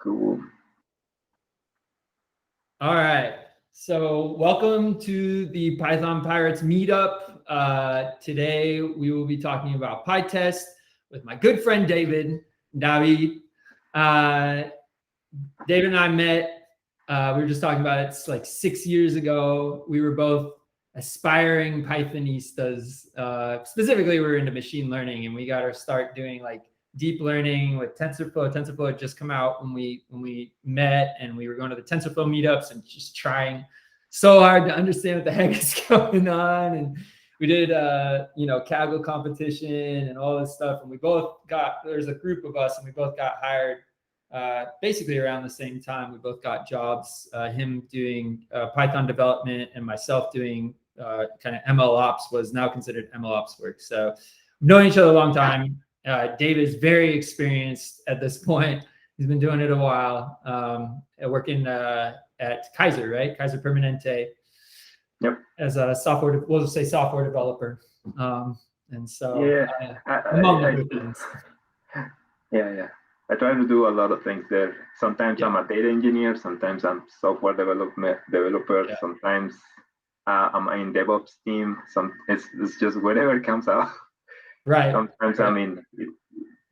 Cool. All right. So welcome to the Python Pirates meetup. Today we will be talking about Pytest with my good friend David. David and I met. We were just talking about it. It's like 6 years ago. We were both aspiring Pythonistas. Specifically, we were into machine learning, and we got our start doing like deep learning with TensorFlow. TensorFlow had just come out when we met, and we were going to the TensorFlow meetups and just trying so hard to understand what the heck is going on. And we did Kaggle competition and all this stuff. And we both got, there's a group of us, and we both got hired basically around the same time. We both got jobs. Him doing Python development, and myself doing kind of ML ops was now considered ML ops work. So we've known each other a long time. Dave is very experienced at this point. He's been doing it a while, working at Kaiser, right? Kaiser Permanente. Yep. As a we'll just say software developer. And so, yeah, among other things. Yeah. I try to do a lot of things there. Sometimes I'm a data engineer. Sometimes I'm software developer. Yeah. Sometimes I'm in DevOps team. It's just whatever comes out. Right. Sometimes right. I mean,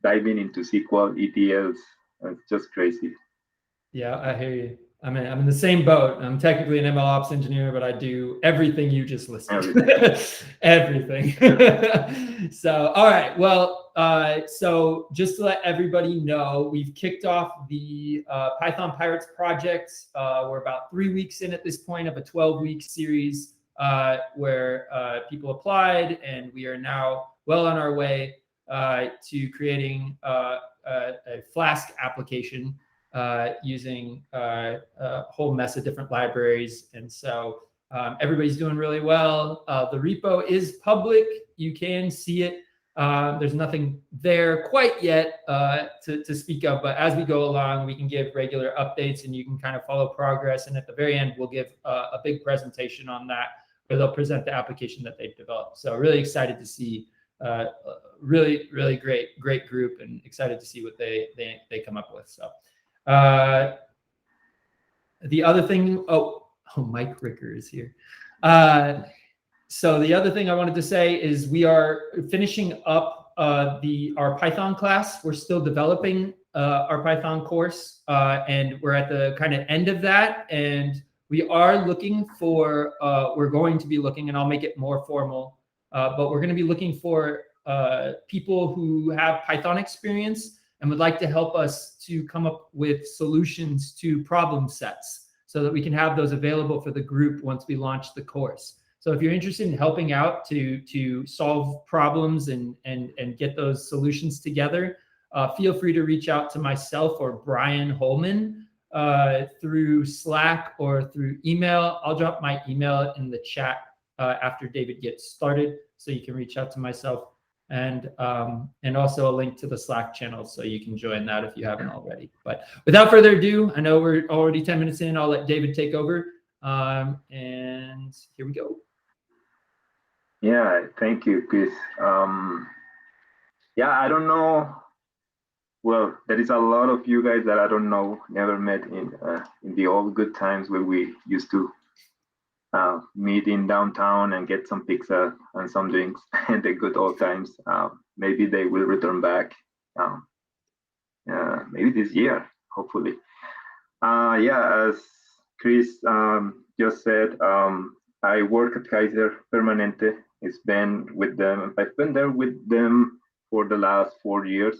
diving into SQL, ETLs. It's just crazy. Yeah, I hear you. I'm in the same boat. I'm technically an ML ops engineer, but I do everything you just listed. Everything. So, all right. Well, so just to let everybody know, we've kicked off the Python Pirates project. We're about 3 weeks in at this point of a 12-week series where people applied, and we are now well on our way to creating a Flask application using a whole mess of different libraries. And so everybody's doing really well. The repo is public. You can see it. There's nothing there quite yet to speak of, but as we go along, we can give regular updates, and you can kind of follow progress. And at the very end, we'll give a big presentation on that, where they'll present the application that they've developed. So really excited to see really great group, and excited to see what they come up with. So the other thing, Mike Ricker is here. So the other thing I wanted to say is we are finishing up our Python class. We're still developing our Python course, and we're at the kind of end of that. And we are looking for, we're going to be looking, and I'll make it more formal, but we're going to be looking for people who have Python experience and would like to help us to come up with solutions to problem sets so that we can have those available for the group once we launch the course. So if you're interested in helping out to solve problems and get those solutions together, feel free to reach out to myself or Brian Holman through Slack or through email. I'll drop my email in the chat after David gets started, so you can reach out to myself, and also a link to the Slack channel, so you can join that if you haven't already. But without further ado, I know we're already 10 minutes in. I'll let David take over, and here we go. Yeah, thank you, Chris. Yeah, I don't know. Well, there is a lot of you guys that I don't know, never met in the old good times where we used to meet in downtown and get some pizza and some drinks and the good old times. Maybe they will return back. Maybe this year, hopefully. Yeah, as Chris just said, I work at Kaiser Permanente. It's been with them. I've been there with them for the last 4 years,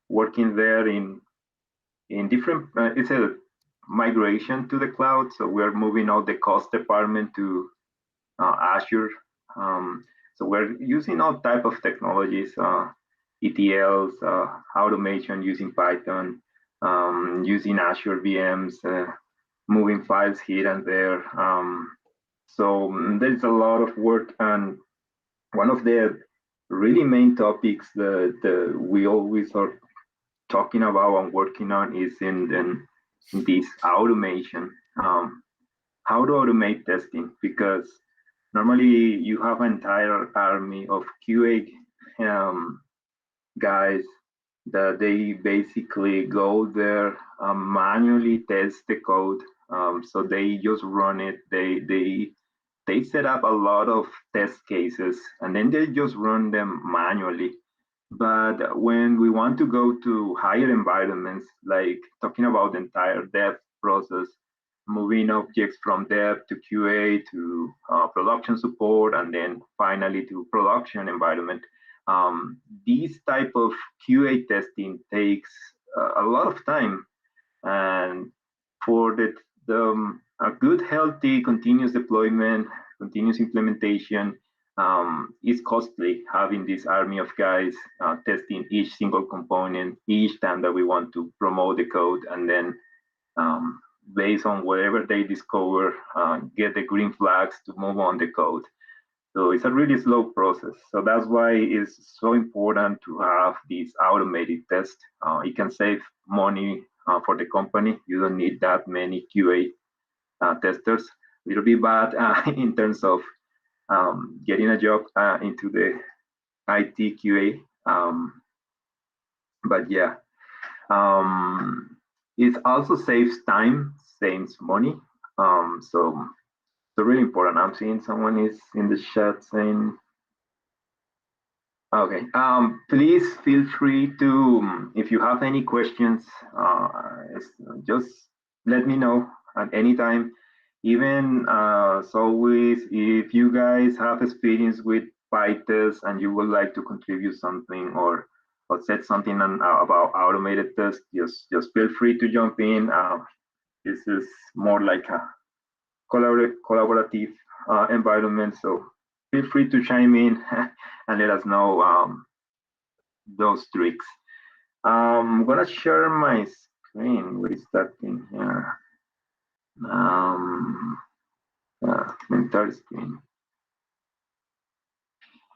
working there in different. It's a migration to the cloud, so we're moving all the cost department to Azure. So we're using all type of technologies, ETLs, automation using Python, using Azure VMs, moving files here and there. So there's a lot of work, and one of the really main topics that we always are talking about and working on is in this automation. How to automate testing, because normally you have an entire army of QA guys that they basically go there, manually test the code. So they just run it. They set up a lot of test cases, and then they just run them manually. But when we want to go to higher environments, like talking about the entire dev process, moving objects from dev to QA to production support, and then finally to production environment, these type of QA testing takes a lot of time. And for a good, healthy, continuous deployment, continuous implementation, is costly, having this army of guys testing each single component each time that we want to promote the code, and then based on whatever they discover, get the green flags to move on the code. So it's a really slow process. So that's why it's so important to have this automated test. It can save money for the company. You don't need that many QA testers. A little bit bad in terms of getting a job into the IT QA. But yeah, it also saves time, saves money. So really important. I'm seeing someone is in the chat saying, okay. Please feel free to, if you have any questions, just let me know at any time. Even as always, if you guys have experience with Pytest and you would like to contribute something or said something about automated tests, just feel free to jump in. This is more like a collaborative environment, so feel free to chime in and let us know those tricks. I'm gonna share my screen. What is that thing here? Entire screen.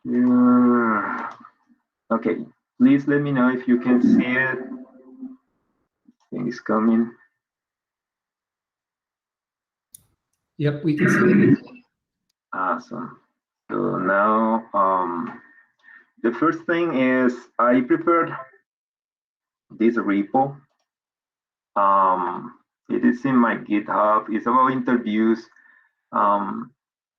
Yeah. Okay, please let me know if you can see it. Thing is coming. Yep, we can see it. Awesome. So now, the first thing is I prepared this repo. It is in my GitHub. It's about interviews.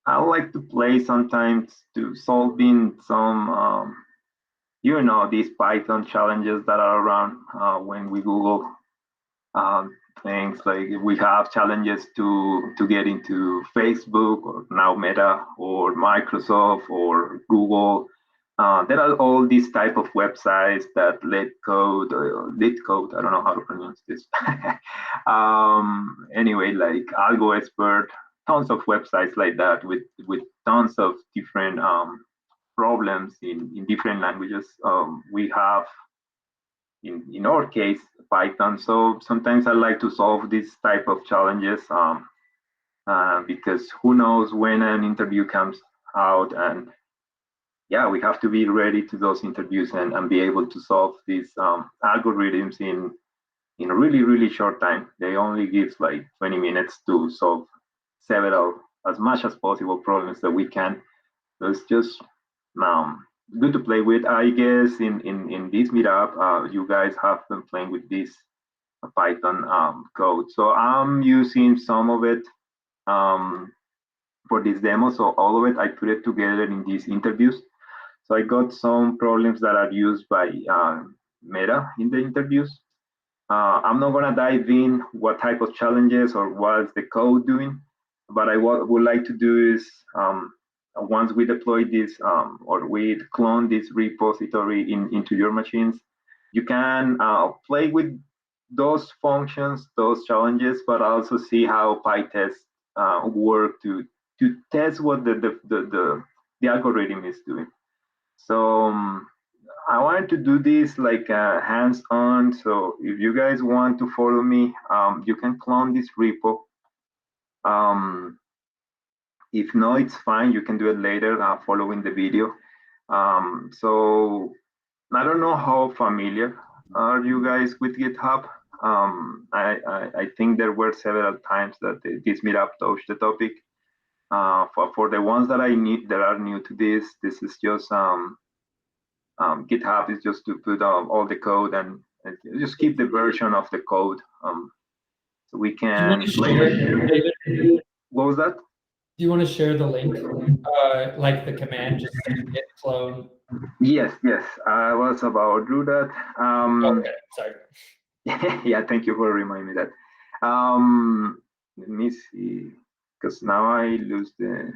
I like to play sometimes to solving some, these Python challenges that are around when we Google things. Like we have challenges to get into Facebook or now Meta or Microsoft or Google. There are all these type of websites that lead code, I don't know how to pronounce this. Anyway, like Algo Expert, tons of websites like that with tons of different problems in different languages. We have, in our case, Python. So sometimes I like to solve this type of challenges because who knows when an interview comes out, and yeah, we have to be ready to those interviews and be able to solve these algorithms in a really, really short time. They only give like 20 minutes to solve several, as much as possible, problems that we can. So it's just good to play with. I guess in this meetup, you guys have been playing with this Python code. So I'm using some of it for this demo. So all of it, I put it together in these interviews. So I got some problems that are used by Meta in the interviews. I'm not gonna dive in what type of challenges or what's the code doing, but would like to do is once we deploy this or we clone this repository into your machines, you can play with those functions, those challenges, but also see how Pytest work to test what the algorithm is doing. So I wanted to do this like hands-on. So if you guys want to follow me, you can clone this repo. If no, it's fine. You can do it later following the video. So I don't know how familiar are you guys with GitHub. I think there were several times that this meetup touched the topic. For the ones that are new to this is just GitHub is just to put all the code and just keep the version of the code. So we can. What was that? Do you want to share the link, like the command, just git clone? Yes, I was about to do that. Okay, sorry. Yeah, thank you for reminding me that. Let me see, because now I lose the.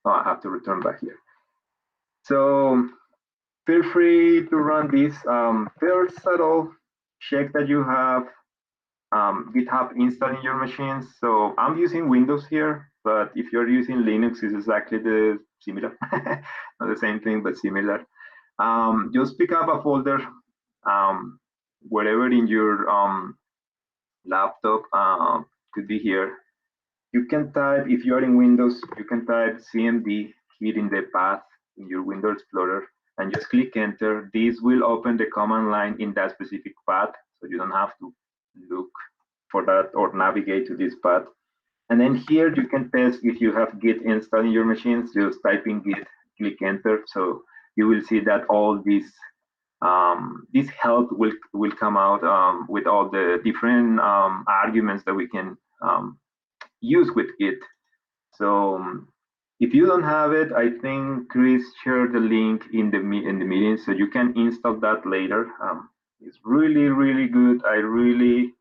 Oh, I have to return back here. So feel free to run this. First of all, check that you have GitHub installed in your machines. So I'm using Windows here, but if you're using Linux, it's exactly the similar, not the same thing, but similar. Just pick up a folder wherever in your laptop, could be here. You can type, if you are in Windows, you can type CMD here in the path in your Windows Explorer and just click enter. This will open the command line in that specific path, so you don't have to look for that or navigate to this path. And then here you can test if you have Git installed in your machines. Just type in Git, click enter. So you will see that all this help will come out with all the different arguments that we can use with Git. So if you don't have it, I think Chris shared the link in the meeting, so you can install that later. It's really good. I really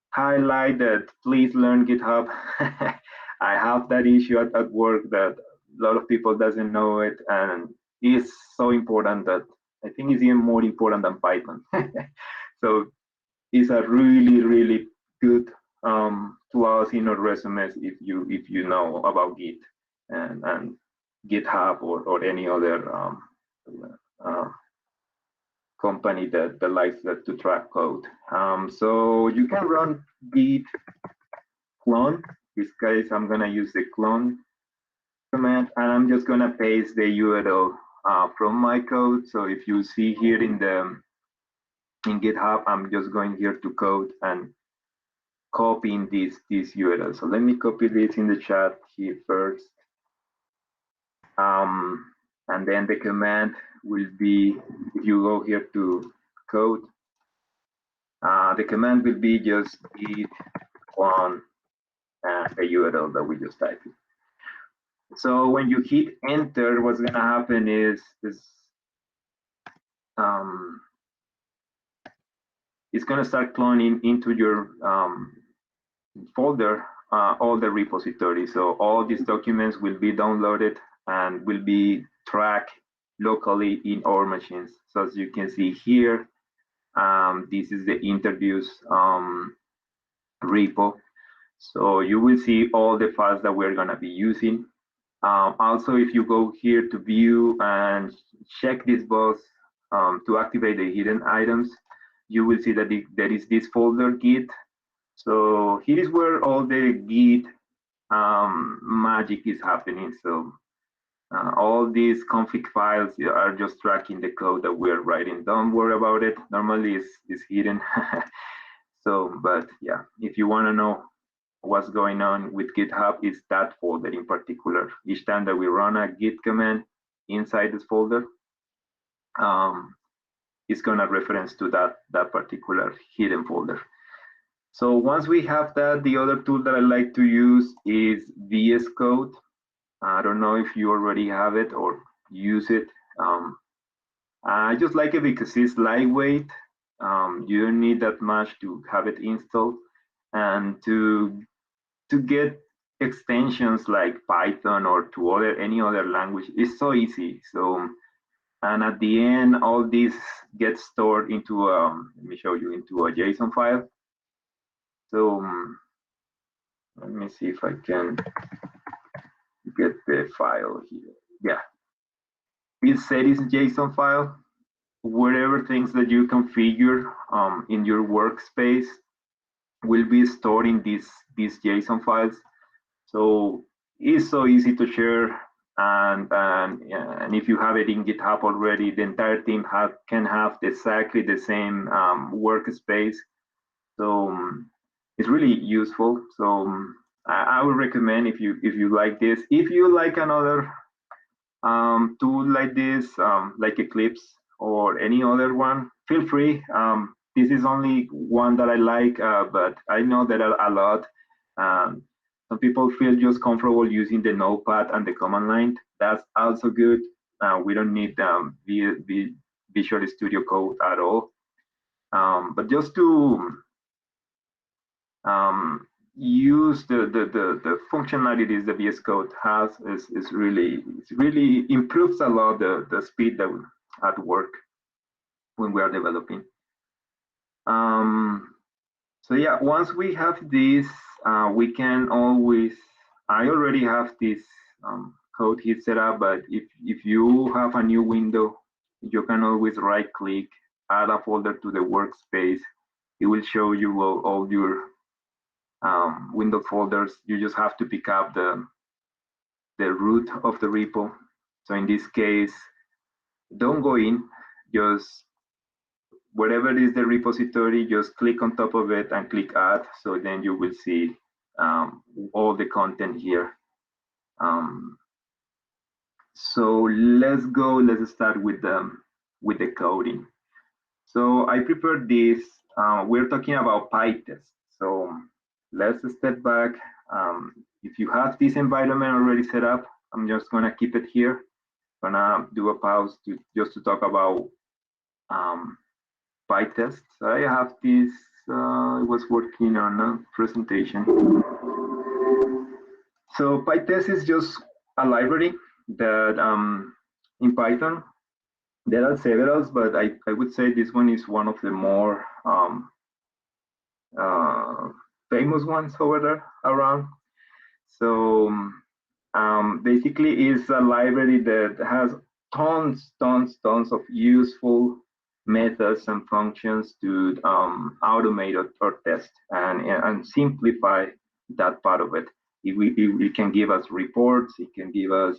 highlight that please learn GitHub. I have that issue at work that a lot of people doesn't know it, and it's so important that I think it's even more important than Python. So it's a really good clause in our resumes if you know about Git and GitHub or any other company that likes to track code. So you can run git clone. In this case, I'm gonna use the clone command, and I'm just gonna paste the URL from my code. So if you see here in GitHub, I'm just going here to code and copying this URL. So let me copy this in the chat here first. And then the command will be, if you go here to code, the command will be just git clone the URL that we just typed. So when you hit enter, what's gonna happen is it's gonna start cloning into your folder all the repositories. So all these documents will be downloaded and will be tracked locally in our machines. So as you can see here, this is the interviews repo. So you will see all the files that we're gonna be using. Also, if you go here to view and check this box to activate the hidden items, you will see that there is this folder Git. So here is where all the Git magic is happening. So all these config files are just tracking the code that we're writing. Don't worry about it. Normally it's hidden. So, but yeah, if you want to know what's going on with GitHub, is that folder in particular. Each time that we run a Git command inside this folder, it's gonna reference to that particular hidden folder. So once we have that, the other tool that I like to use is VS Code. I don't know if you already have it or use it. I just like it because it's lightweight. You don't need that much to have it installed, and to get extensions like Python or to any other language is so easy. So, and at the end, all this gets stored into let me show you, into a JSON file. So let me see if I can get the file here. Yeah, it's set is JSON file. Whatever things that you configure in your workspace will be stored in these JSON files. So it's so easy to share, and if you have it in GitHub already, the entire team can have exactly the same workspace. So it's really useful. So I would recommend, if you like this. If you like another tool like this, like Eclipse or any other one, feel free. This is only one that I like, but I know there are a lot. Some people feel just comfortable using the notepad and the command line. That's also good. We don't need Visual Studio Code at all. But just to use the functionalities the VS Code has is really improves a lot the speed that at work when we are developing. So yeah, once we have this, we can always. I already have this code here set up, but if you have a new window, you can always right click, add a folder to the workspace. It will show you all your window folders. You just have to pick up the root of the repo. So in this case, don't go in, just wherever is the repository, just click on top of it and click add. So then you will see all the content here. So let's start with the coding. So I prepared this. We're talking about Pytest. So let's step back. If you have this environment already set up, I'm just gonna keep it here. Gonna do a pause just to talk about Pytest. So I have this. I was working on a presentation. So Pytest is just a library that in Python there are several, but I would say this one is one of the more famous ones over there around. So basically, it's a library that has tons of useful methods and functions to automate or test and simplify that part of it. It can give us reports. It can give us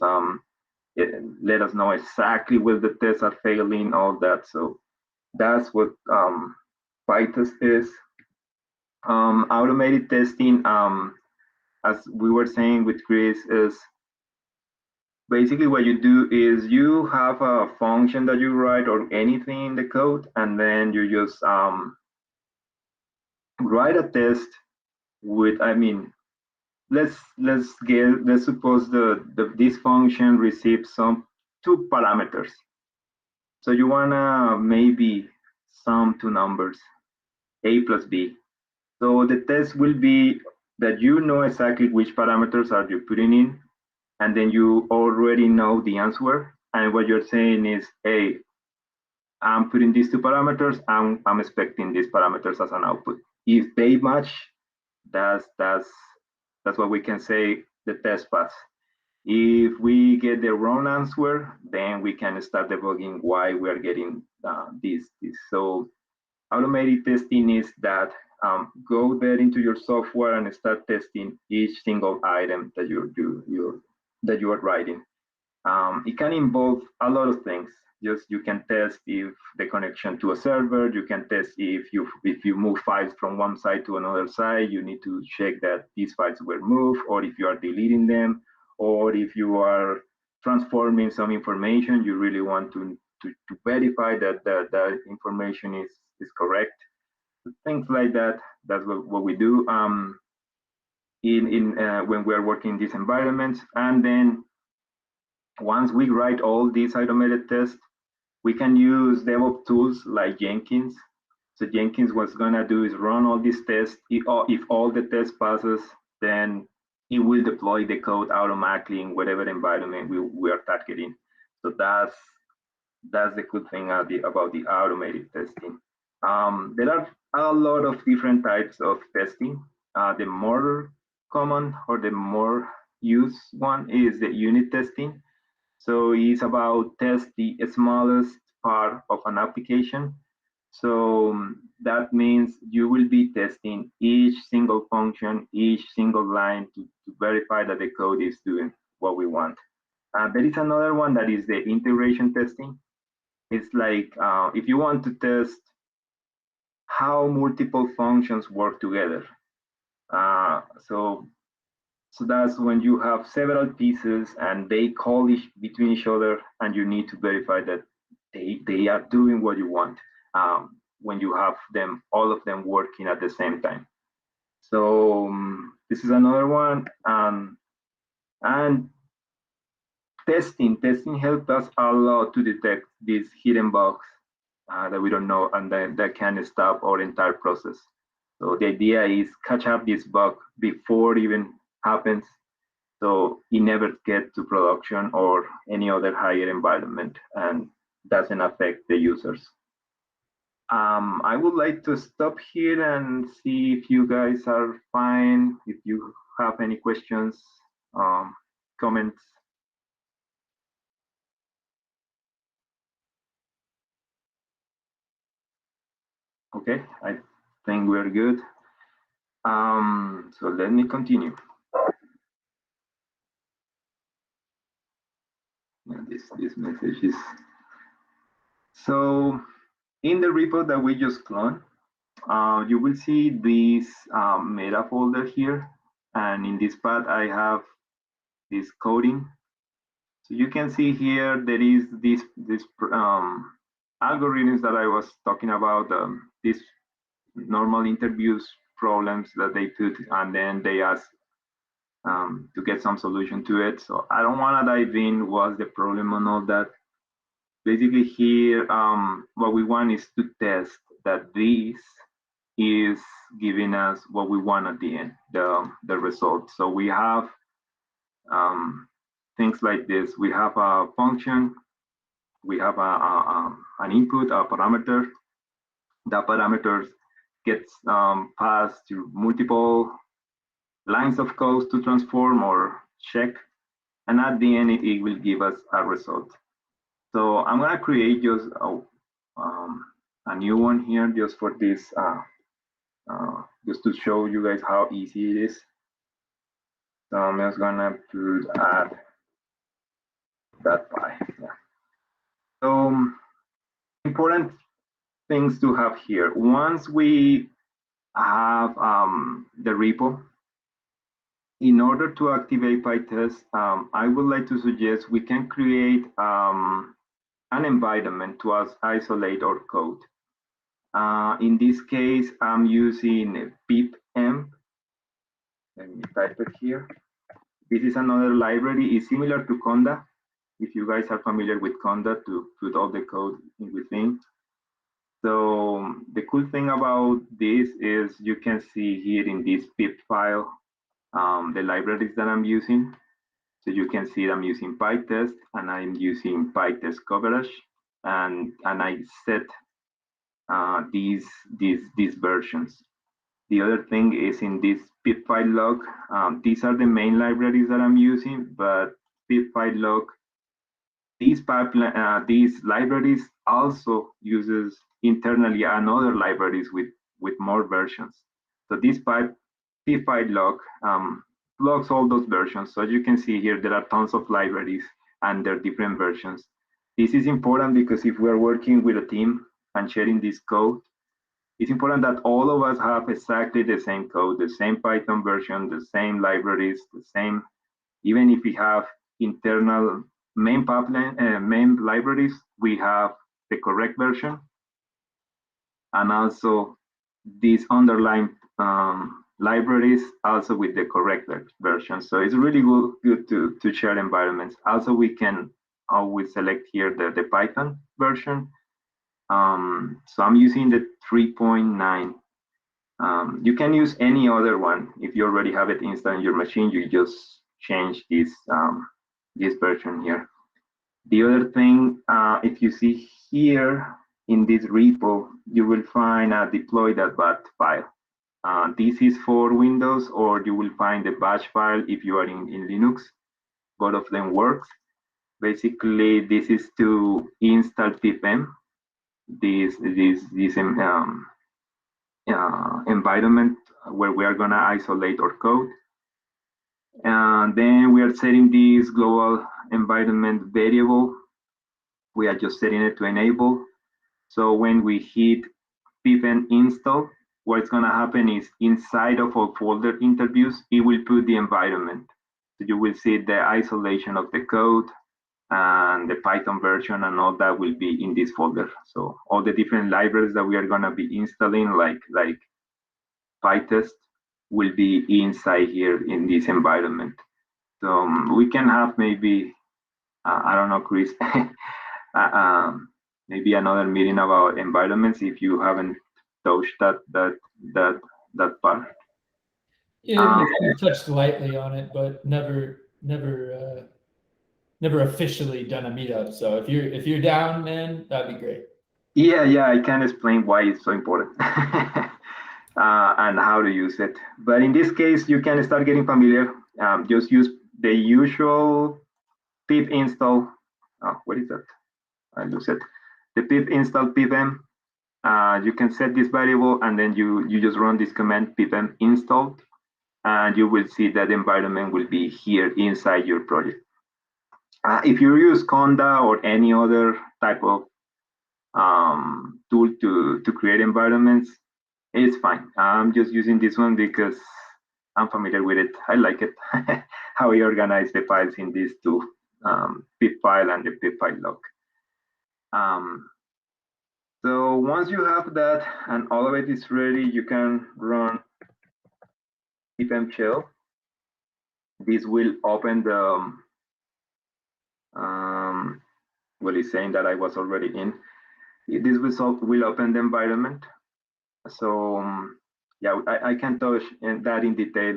let us know exactly where the tests are failing, all that. So that's what Pytest is. Automated testing, as we were saying with Chris, is basically what you do is you have a function that you write or anything in the code, and then you just write a test with, I mean, let's suppose this function receives some 2 parameters. So you wanna maybe sum 2 numbers, a plus b. So the test will be that you know exactly which parameters are you putting in, and then you already know the answer. And what you're saying is, hey, I'm putting these 2 parameters, I'm expecting these parameters as an output. If they match, that's what we can say the test pass. If we get the wrong answer, then we can start debugging why we are getting this. So automated testing is that go there into your software and start testing each single item that you are writing. It can involve a lot of things. Just you can test if the connection to a server. You can test if you move files from one side to another side. You need to check that these files were moved, or if you are deleting them, or if you are transforming some information, you really want to verify that that information is correct. Things like that. That's what we do when we are working in these environments. And then once we write all these automated tests, we can use DevOps tools like Jenkins. So Jenkins, what's gonna do is run all these tests. If all the test passes, then it will deploy the code automatically in whatever environment we are targeting. So that's the good thing about the automated testing. There are a lot of different types of testing. The more common or the more used one is the unit testing. So it's about test the smallest part of an application. So that means you will be testing each single function, each single line to verify that the code is doing what we want. There is another one that is the integration testing. It's like if you want to test how multiple functions work together. So So that's when you have several pieces and they call between each other, and you need to verify that they are doing what you want when you have them, all of them working at the same time. So this is another one. And testing helped us a lot to detect these hidden bugs that we don't know and that can stop our entire process. So the idea is catch up this bug before it even happens, so it never gets to production or any other higher environment and doesn't affect the users. I would like to stop here and see if you guys are fine, if you have any questions, comments. Okay, I think we're good. So let me continue. This message is so in the repo that we just cloned. You will see this meta folder here, and in this path I have this coding. So you can see here there is this algorithms that I was talking about, these normal interviews problems that they put, and then they ask to get some solution to it. So I don't want to dive in what's the problem and all that. Basically here, what we want is to test that this is giving us what we want at the end, the result. So we have things like this. We have a function, we have an input, a parameter. That parameter gets passed to multiple lines of code to transform or check, and at the end it will give us a result. So I'm gonna create just a new one here just for this, just to show you guys how easy it is. So I'm just gonna add that file. Yeah. So important things to have here. Once we have the repo, in order to activate Pytest, I would like to suggest we can create an environment to isolate our code. In this case, I'm using pip-emp. Let me type it here. This is another library. It's similar to Conda. If you guys are familiar with Conda, to put all the code in within. So the cool thing about this is you can see here in this pip file the libraries that I'm using. So you can see I'm using Pytest and I'm using Pytest coverage, and I set these versions. The other thing is in this pip file log, these are the main libraries that I'm using, but pip file log, these libraries also uses internally another libraries with more versions. So this pip file log logs all those versions. So as you can see here, there are tons of libraries and they're different versions. This is important because if we're working with a team and sharing this code, it's important that all of us have exactly the same code, the same Python version, the same libraries, the same, even if we have internal main pipeline, main libraries, we have the correct version, and also these underlying libraries also with the correct version. So it's really good to share environments. Also, we can always select here the Python version. So I'm using the 3.9. You can use any other one. If you already have it installed in your machine, you just change this version here. The other thing, if you see here in this repo, you will find a deploy.bat file. This is for Windows, or you will find the bash file if you are in Linux. Both of them works. Basically, this is to install pip-emp, this environment where we are gonna isolate our code. And then we are setting this global environment variable. We are just setting it to enable. So when we hit pip-emp install, what's going to happen is inside of our folder interviews, it will put the environment. So you will see the isolation of the code and the Python version and all that will be in this folder. So all the different libraries that we are going to be installing, like Pytest, will be inside here in this environment. So we can have maybe, I don't know, Chris, maybe another meeting about environments if you haven't touched that part. Yeah, we've touched lightly on it, but never officially done a meetup. So if you're down, man, that'd be great. Yeah, I can explain why it's so important and how to use it. But in this case, you can start getting familiar. Just use the usual pip install. Oh, what is that? I lose it. The pip install pipm. You can set this variable and then you just run this command pipm install, and you will see that the environment will be here inside your project. If you use Conda or any other type of tool to create environments, it's fine. I'm just using this one because I'm familiar with it. I like it, how we organize the files in these two, pip file and the pip file log. So once you have that and all of it is ready, you can run pipm shell. This will open the, well, it's saying that I was already in. This will open the environment. So yeah, I can touch that in detail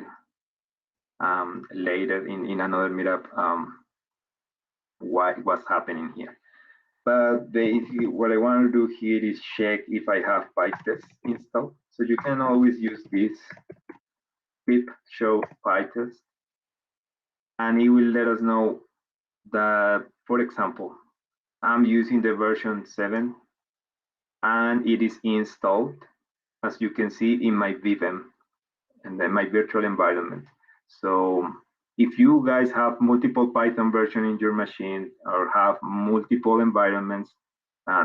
later in another meetup, what's happening here. But basically what I want to do here is check if I have Pytest installed. So you can always use this pip show Pytest, and it will let us know that, for example, I'm using the version 7 and it is installed, as you can see, in my vim and then my virtual environment. So if you guys have multiple Python version in your machine or have multiple environments,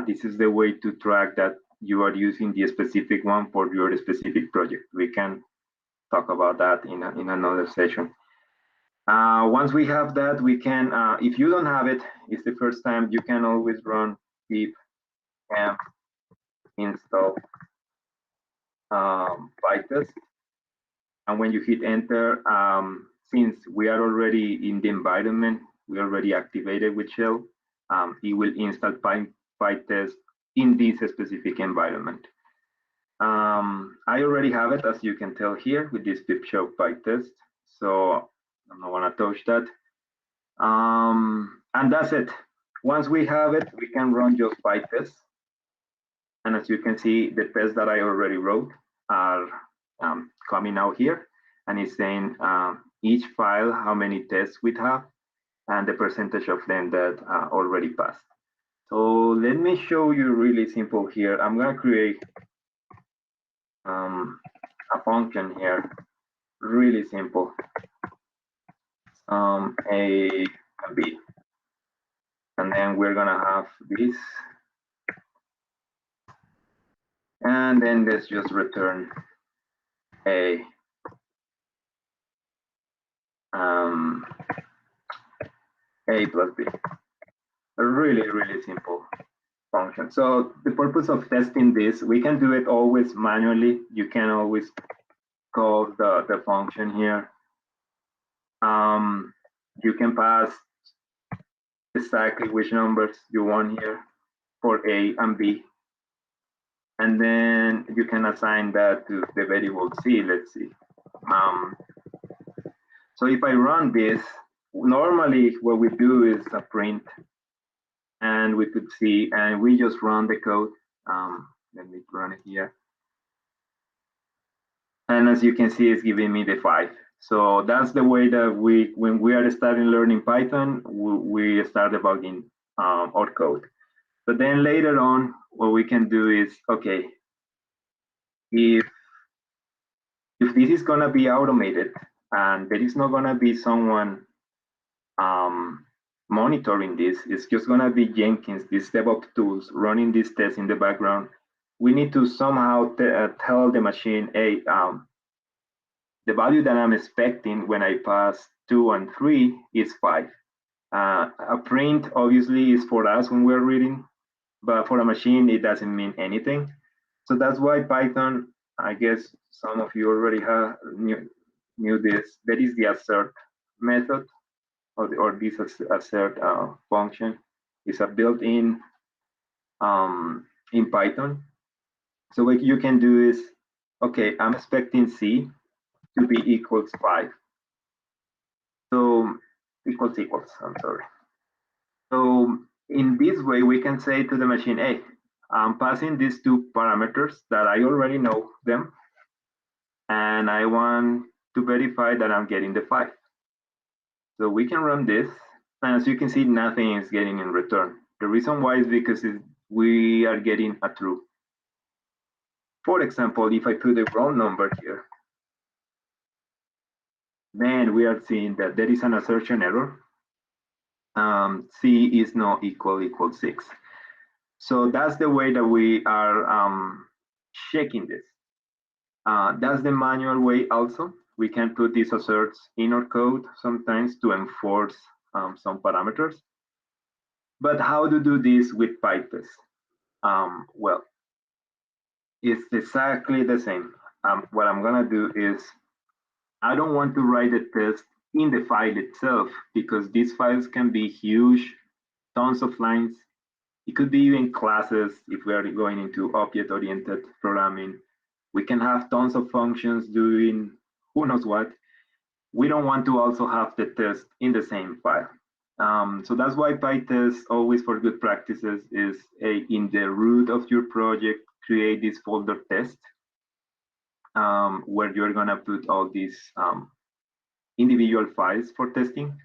this is the way to track that you are using the specific one for your specific project. We can talk about that in another session. Once we have that, we can, if you don't have it, it's the first time, you can always run pip install Pytest. And when you hit enter, since we are already in the environment, we already activated with shell, it will install Pytest in this specific environment. I already have it, as you can tell here, with this pip show Pytest. So I don't want to touch that. And that's it. Once we have it, we can run just Pytest. And as you can see, the tests that I already wrote are coming out here, and it's saying each file, how many tests we have, and the percentage of them that already passed. So let me show you really simple here. I'm going to create a function here, really simple, A and B. And then we're going to have this. And then let's just return A. A plus B. A really simple function. So the purpose of testing this, we can do it always manually. You can always call the function here. You can pass exactly which numbers you want here for A and B. And then you can assign that to the variable C, let's see. So if I run this, normally what we do is a print, and we could see, and we just run the code. Let me run it here. And as you can see, it's giving me the 5. So that's the way that when we are starting learning Python, we start debugging our code. But then later on, what we can do is, okay, if this is gonna be automated and there is not gonna be someone monitoring this, it's just gonna be Jenkins, these DevOps tools running these tests in the background. we need to somehow tell the machine, hey, the value that I'm expecting when I pass 2 and 3 is 5. A print obviously is for us when we're reading, but for a machine, it doesn't mean anything. So that's why Python, I guess some of you already knew this. That is the assert method, or this assert function is a built-in in Python. So what you can do is, okay, I'm expecting C to be equals 5. So equals, I'm sorry. So in this way, we can say to the machine, hey, I'm passing these two parameters that I already know them, and I want to verify that I'm getting the 5. So we can run this, and as you can see, nothing is getting in return. The reason why is because we are getting a true. For example, if I put the wrong number here, then we are seeing that there is an assertion error. C is not equal 6. So that's the way that we are checking this. That's the manual way also. We can put these asserts in our code sometimes to enforce some parameters. But how to do this with Pytest? Well, it's exactly the same. What I'm gonna do is, I don't want to write the test in the file itself, because these files can be huge, tons of lines. It could be even classes if we are going into object-oriented programming. We can have tons of functions doing who knows what. We don't want to also have the test in the same file. So that's why Pytest, always for good practices, is in the root of your project, create this folder test, where you're gonna put all these individual files for testing.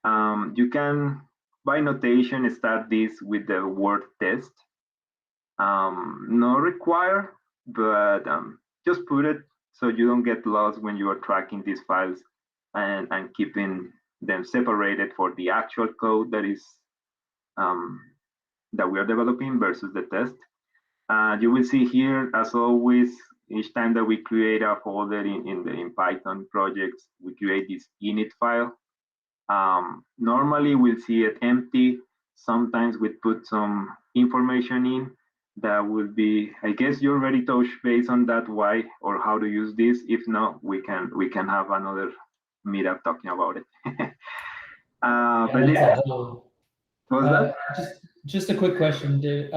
You can, by notation, start this with the word test. Not require, but just put it so you don't get lost when you are tracking these files and keeping them separated for the actual code that is that we are developing versus the test. You will see here, as always, each time that we create a folder in Python projects, we create this init file. Normally we'll see it empty. Sometimes we put some information in that will be, I guess you already touched base on that, why or how to use this. If not, we can have another meetup talking about it. But yeah, what was that? Just a quick question, Dave.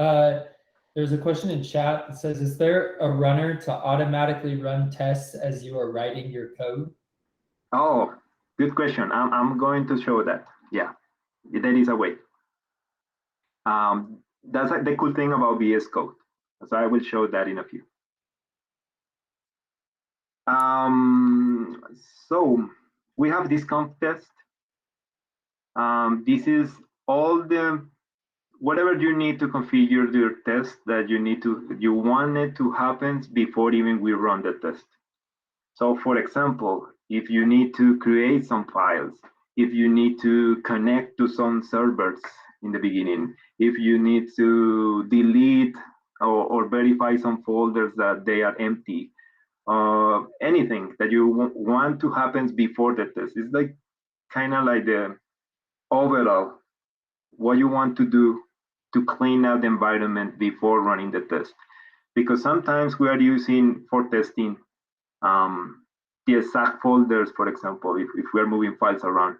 There's a question in chat that says, is there a runner to automatically run tests as you are writing your code? Oh, good question. I'm going to show that. Yeah, there is a way. That's like the cool thing about VS Code. So I will show that in a few. So we have this conf test. This is all the whatever you need to configure your test that you want it to happen before even we run the test. So for example, if you need to create some files, if you need to connect to some servers in the beginning, if you need to delete or verify some folders that they are empty, anything that you want to happen before the test. It's like kind of like the overall what you want to do to clean out the environment before running the test. Because sometimes we are using for testing the exact folders, for example, if we're moving files around,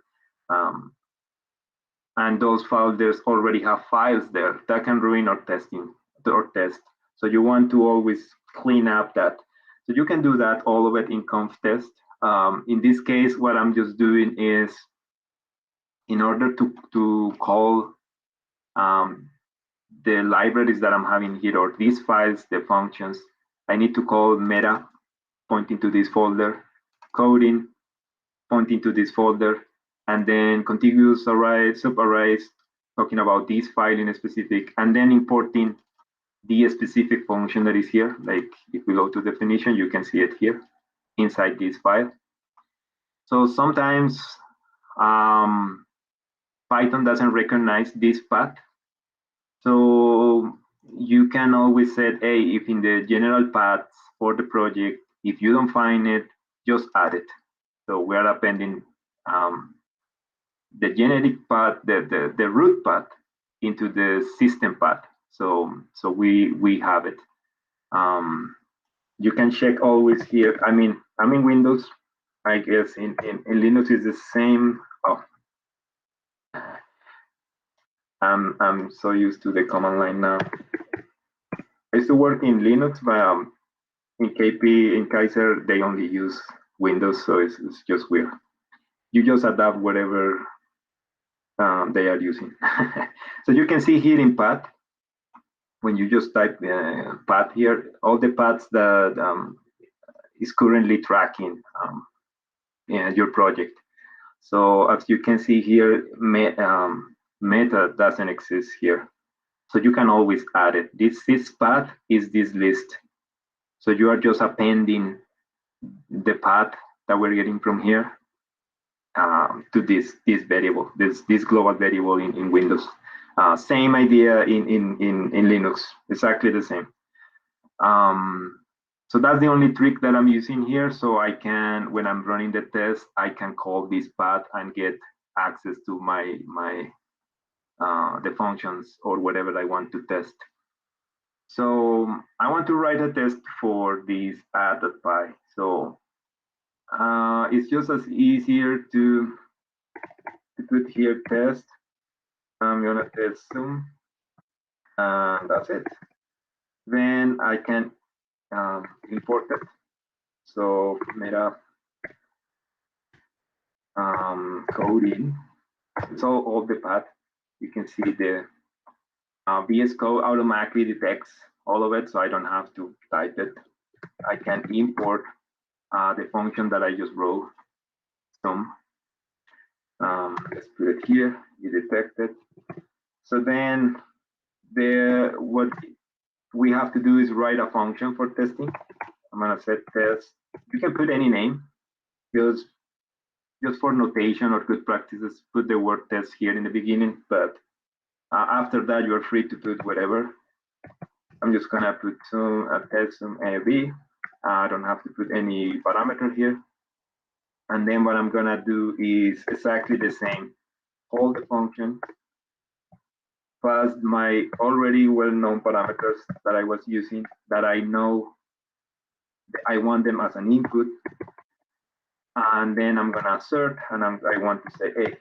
and those folders already have files there, that can ruin our testing or test. So you want to always clean up that. So you can do that, all of it in conf test. In this case, what I'm just doing is, in order to call the libraries that I'm having here, or these files, the functions, I need to call meta, pointing to this folder, coding, pointing to this folder, and then contiguous arrays, subarrays, talking about this file in specific, and then importing the specific function that is here. Like if we go to definition, you can see it here inside this file. So sometimes Python doesn't recognize this path. So you can always say, hey, if in the general paths for the project, if you don't find it, just add it. So we are appending the generic path, the root path into the system path. So we have it. You can check always here. I'm in Windows. I guess in Linux is the same. Oh, I'm so used to the command line now. I used to work in Linux, but in KP, in Kaiser, they only use Windows, so it's just weird. You just adapt whatever they are using. So you can see here in path, when you just type path here, all the paths that is currently tracking your project. So as you can see here, meta doesn't exist here. So you can always add it. This path is this list. So you are just appending the path that we're getting from here to this variable, this global variable in Windows. Same idea in Linux, exactly the same. So that's the only trick that I'm using here. So I can, when I'm running the test, I can call this path and get access to my the functions or whatever I want to test. So I want to write a test for this add.py. So it's just as easier to put here test. I'm gonna test zoom, and that's it. Then I can import it. So meta coding. So all the path, you can see the VS Code automatically detects all of it, so I don't have to type it. I can import the function that I just wrote. Some. Let's put it here. You detect it. So then what we have to do is write a function for testing. I'm gonna set test. You can put any name, just for notation or good practices. Put the word test here in the beginning, but after that you're free to put whatever. I'm just gonna put some test some AB. I don't have to put any parameter here. And then what I'm gonna do is exactly the same. Call the function, pass my already well-known parameters that I was using, that I know I want them as an input. And then I'm gonna assert, and I want to say, hey,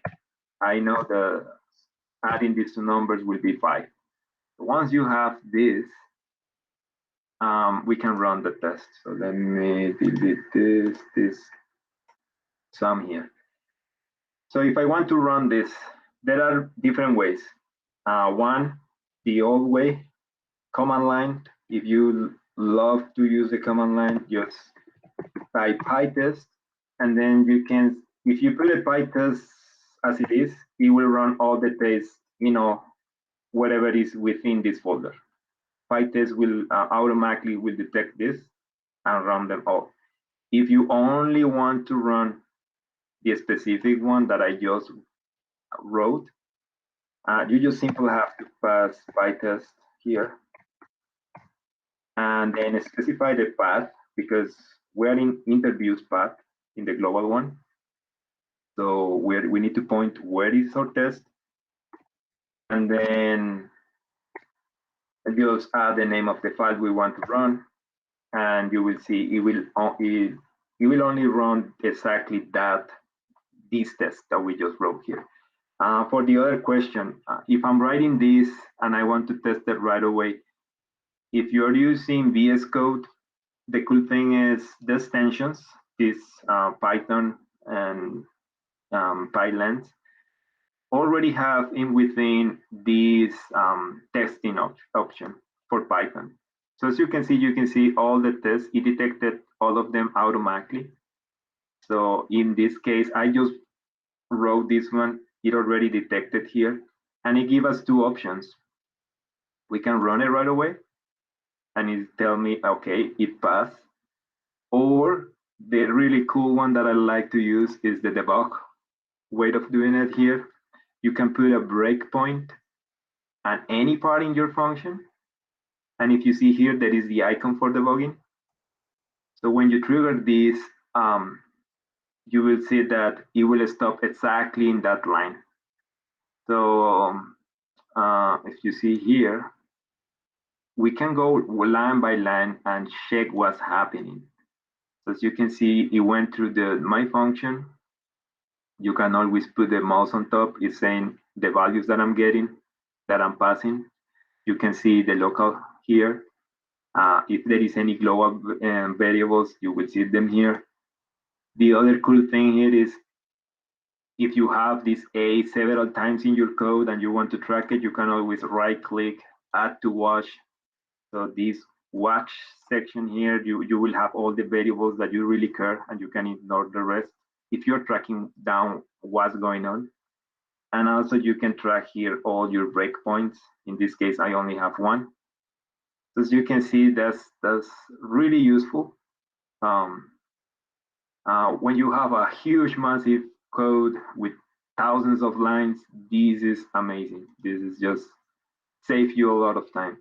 I know the adding these two numbers will be 5. Once you have this, we can run the test. So let me delete this sum here. So if I want to run this, there are different ways. One, the old way, command line. If you love to use the command line, just type Pytest, and then you can, if you put a Pytest as it is, it will run all the tests, whatever is within this folder. Pytest will automatically will detect this and run them all. If you only want to run the specific one that I just wrote, you just simply have to pass Pytest here and then specify the path, because we're in interviews path in the global one. So we need to point where is our test, and then just add the name of the file we want to run, and you will see it will only run exactly this test that we just wrote here. For the other question, if I'm writing this and I want to test it right away, if you're using VS Code, the cool thing is the extensions, this Python and Pytest, already have in within this testing option for Python. So as you can see all the tests. It detected all of them automatically. So in this case, I just wrote this one. It already detected here, and it gives us two options. We can run it right away, and it tell me, okay, it passed. Or the really cool one that I like to use is the debug way of doing it here. You can put a breakpoint at any part in your function, And if you see here, there is the icon for debugging. So when you trigger this, you will see that it will stop exactly in that line. So if you see here, we can go line by line and check what's happening. So as you can see, it went through the my function. You can always put the mouse on top. It's saying the values that I'm getting, that I'm passing. You can see the local here. If there is any global variables, you will see them here. The other cool thing here is if you have this A several times in your code and you want to track it, you can always right click, add to watch. So this watch section here, you will have all the variables that you really care and you can ignore the rest if you're tracking down what's going on. And also you can track here all your breakpoints. In this case, I only have one. So as you can see, that's really useful. When you have a huge, massive code with thousands of lines, this is amazing. This is just save you a lot of time.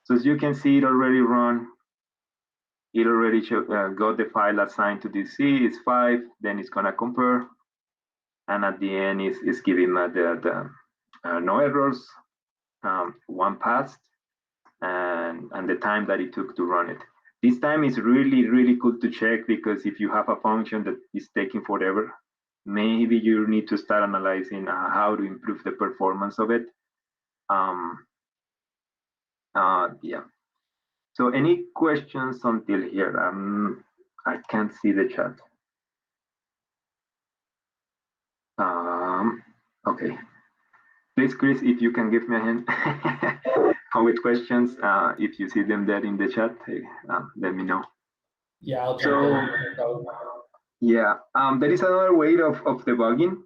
So as you can see, it already run. It already got the file assigned to this C. It's 5. Then it's gonna compare, and at the end, it's giving the no errors, one passed, and the time that it took to run it. This time is really, really cool to check because if you have a function that is taking forever, maybe you need to start analyzing how to improve the performance of it. Yeah. So any questions until here? I can't see the chat. Okay. Please, Chris, if you can give me a hand with questions, if you see them there in the chat, hey, let me know. Yeah, I'll jump in. Yeah, there is another way of debugging.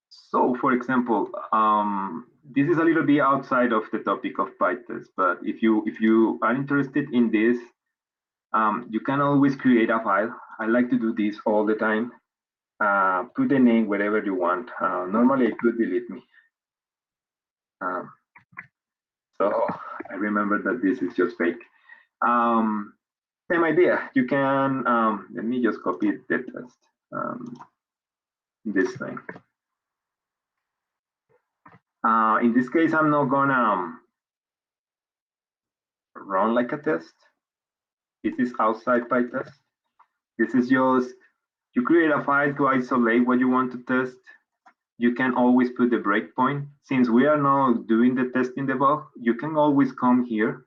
So, for example, this is a little bit outside of the topic of Pytest, but if you are interested in this, you can always create a file. I like to do this all the time. Put the name wherever you want. Normally, it could delete me. So I remember that this is just fake. Same idea. You can, let me just copy the test. This thing. In this case, I'm not gonna run like a test. This is outside Pytest. This is just, you create a file to isolate what you want to test. You can always put the breakpoint. Since we are now doing the test in debug, you can always come here.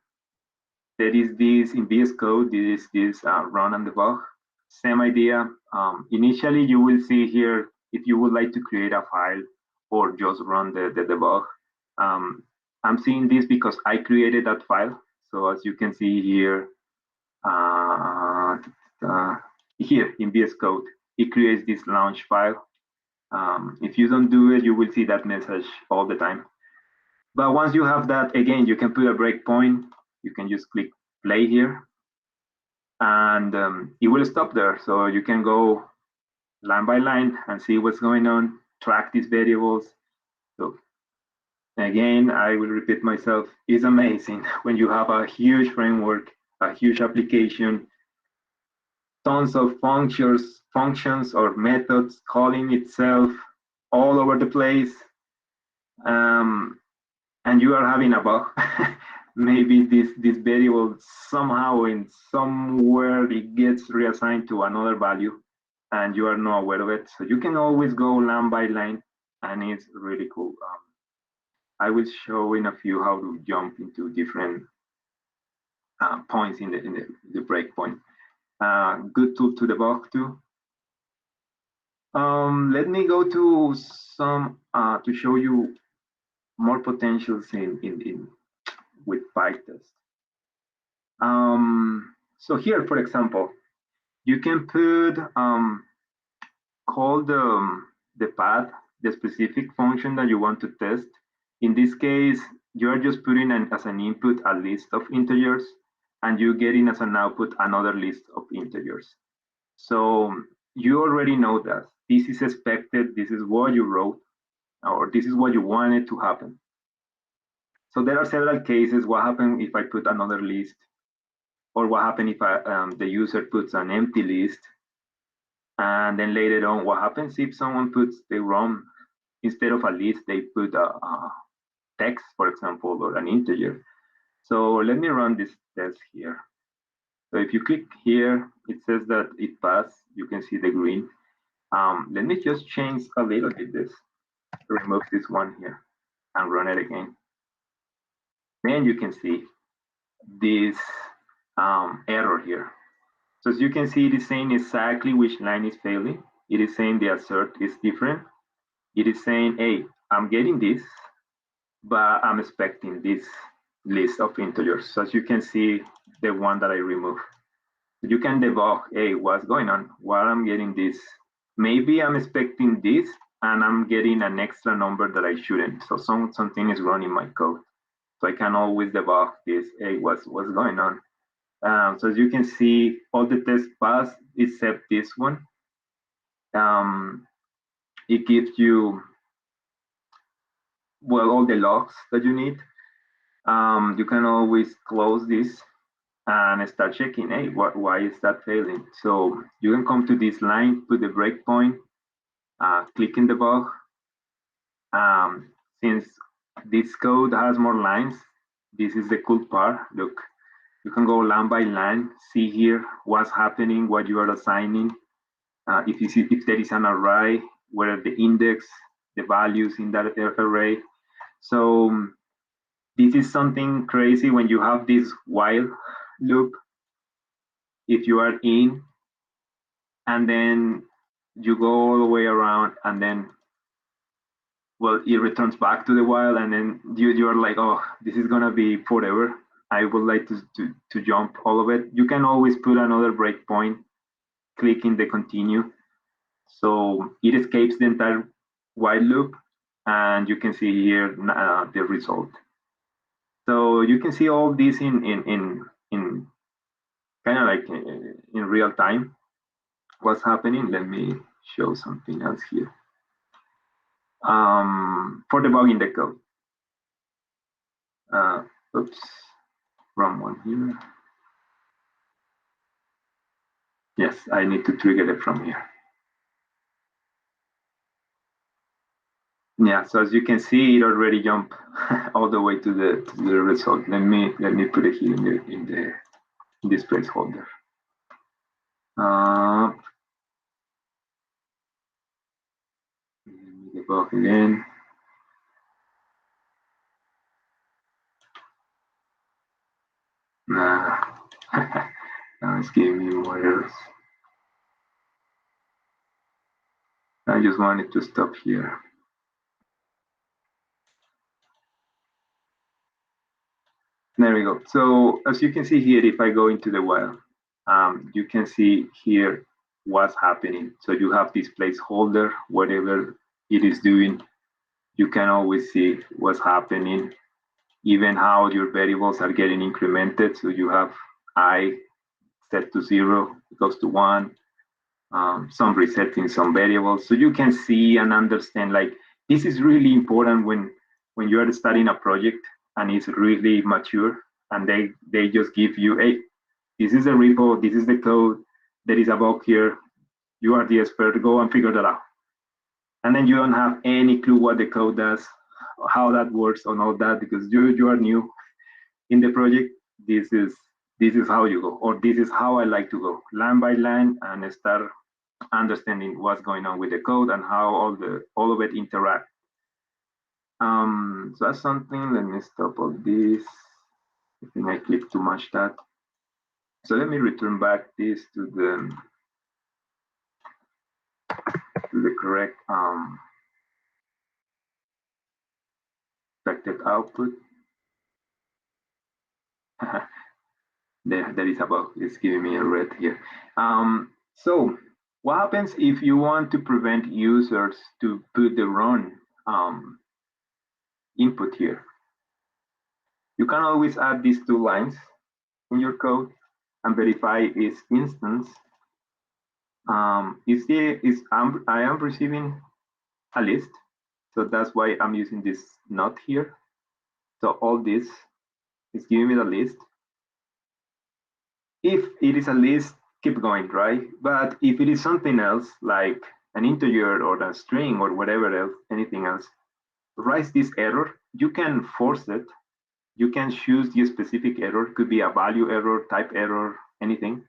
There is this in VS Code, this run and debug. Same idea. Initially, you will see here if you would like to create a file or just run the debug. I'm seeing this because I created that file. So as you can see here, here in VS Code, it creates this launch file. If you don't do it, you will see that message all the time. But once you have that, again, you can put a breakpoint. You can just click play here, and it will stop there. So you can go line by line and see what's going on, track these variables. So again, I will repeat myself, it's amazing when you have a huge framework, a huge application, tons of functions or methods calling itself all over the place, and you are having a bug. Maybe this variable somehow in somewhere it gets reassigned to another value and you are not aware of it. So you can always go line by line, and it's really cool. I will show in a few how to jump into different points in the breakpoint. Good tool to debug too. Let me go to some to show you more potentials in with Pytest. So here, for example, you can put call the path, the specific function that you want to test. In this case, you are just putting as an input a list of integers, and you getting as an output another list of integers. So you already know that this is expected, this is what you wrote, or this is what you wanted to happen. So there are several cases. What happens if I put another list? Or what happens if the user puts an empty list? And then later on, what happens if someone puts the wrong, instead of a list, they put a text, for example, or an integer. So let me run this test here. So if you click here, it says that it passed. You can see the green. Let me just change a little bit this, remove this one here and run it again. Then you can see this error here. So as you can see, it is saying exactly which line is failing. It is saying the assert is different. It is saying, hey, I'm getting this, but I'm expecting this list of integers. So as you can see, the one that I removed. You can debug, hey, what's going on? Why I'm getting this? Maybe I'm expecting this and I'm getting an extra number that I shouldn't. So something is wrong in my code. So I can always debug this, hey, what's going on? So as you can see, all the tests pass except this one. It gives you, well, all the logs that you need. You can always close this and start checking, hey, why is that failing? So you can come to this line, put the breakpoint, click in the bug. Since this code has more lines, this is the cool part. Look, you can go line by line, see here what's happening, what you are assigning. If there is an array, where the index, the values in that array. So this is something crazy when you have this while loop. If you are in, and then you go all the way around, and then, well, it returns back to the while, and then you are like, oh, this is gonna be forever. I would like to jump all of it. You can always put another breakpoint, click in the continue. So it escapes the entire while loop, and you can see here the result. So you can see all this in kind of like in real time. What's happening? Let me show something else here. For debugging the code. Oops, wrong one here. Yes, I need to trigger it from here. Yeah, so as you can see, it already jumped all the way to the result. Let me put it here in this placeholder. Debug again. Now it's giving me more errors. I just wanted to stop here. There we go. So as you can see here, if I go into the while, you can see here what's happening. So you have this placeholder, whatever it is doing, you can always see what's happening, even how your variables are getting incremented. So you have I set to 0, it goes to 1, some resetting some variables. So you can see and understand, like, this is really important when you are starting a project and it's really mature, and they just give you, hey, this is the repo, this is the code, there is a bug here, you are the expert, go and figure that out. And then you don't have any clue what the code does, how that works, and all that, because you are new in the project. This is how you go, or this is how I like to go, line by line, and start understanding what's going on with the code and how all of it interact. So that's something. Let me stop all this. I think I clicked too much that. So let me return back this to the correct expected output. there is a bug. It's giving me a red here. So what happens if you want to prevent users to put the wrong input here? You can always add these two lines in your code and verify its instance. I am receiving a list, so that's why I'm using this not here. So all this is giving me the list. If it is a list, keep going, right? But if it is something else, like an integer or a string or whatever else, anything else, writes this error. You can force it. You can choose the specific error. Could be a value error, type error, anything.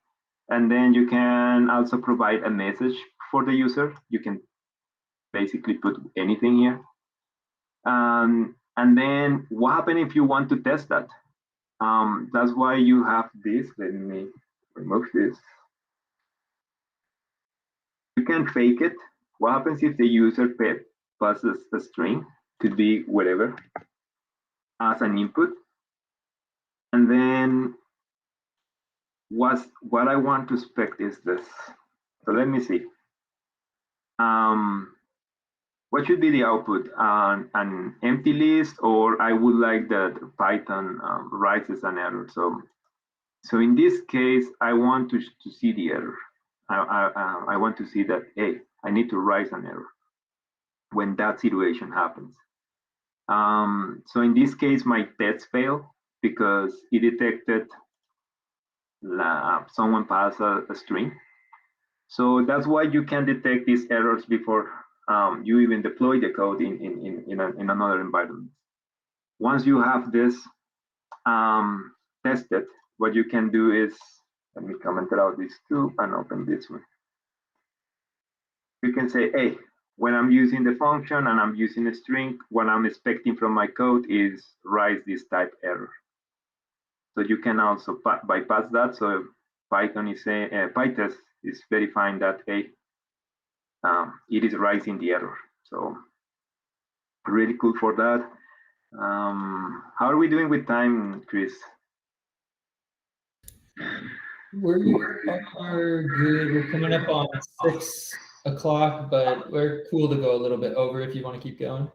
And then you can also provide a message for the user. You can basically put anything here. And then what happens if you want to test that? That's why you have this. Let me remove this. You can fake it. What happens if the user passes a string, could be whatever, as an input? And then what I want to expect is this. So let me see. What should be the output? An empty list, or I would like that Python writes as an error. So in this case, I want to see the error. I want to see that, hey, I need to write an error when that situation happens. So in this case, my test failed because it detected someone passed a string. So that's why you can detect these errors before you even deploy the code in another environment. Once you have this tested, what you can do is, let me comment out this too and open this one. You can say, hey, when I'm using the function and I'm using a string, what I'm expecting from my code is write this type error. So you can also bypass that. So Python is saying, Pytest is verifying that, hey, it is writing the error. So really cool for that. How are we doing with time, Chris? We are good. We're coming up on 6 o'clock, but we're cool to go a little bit over if you want to keep going.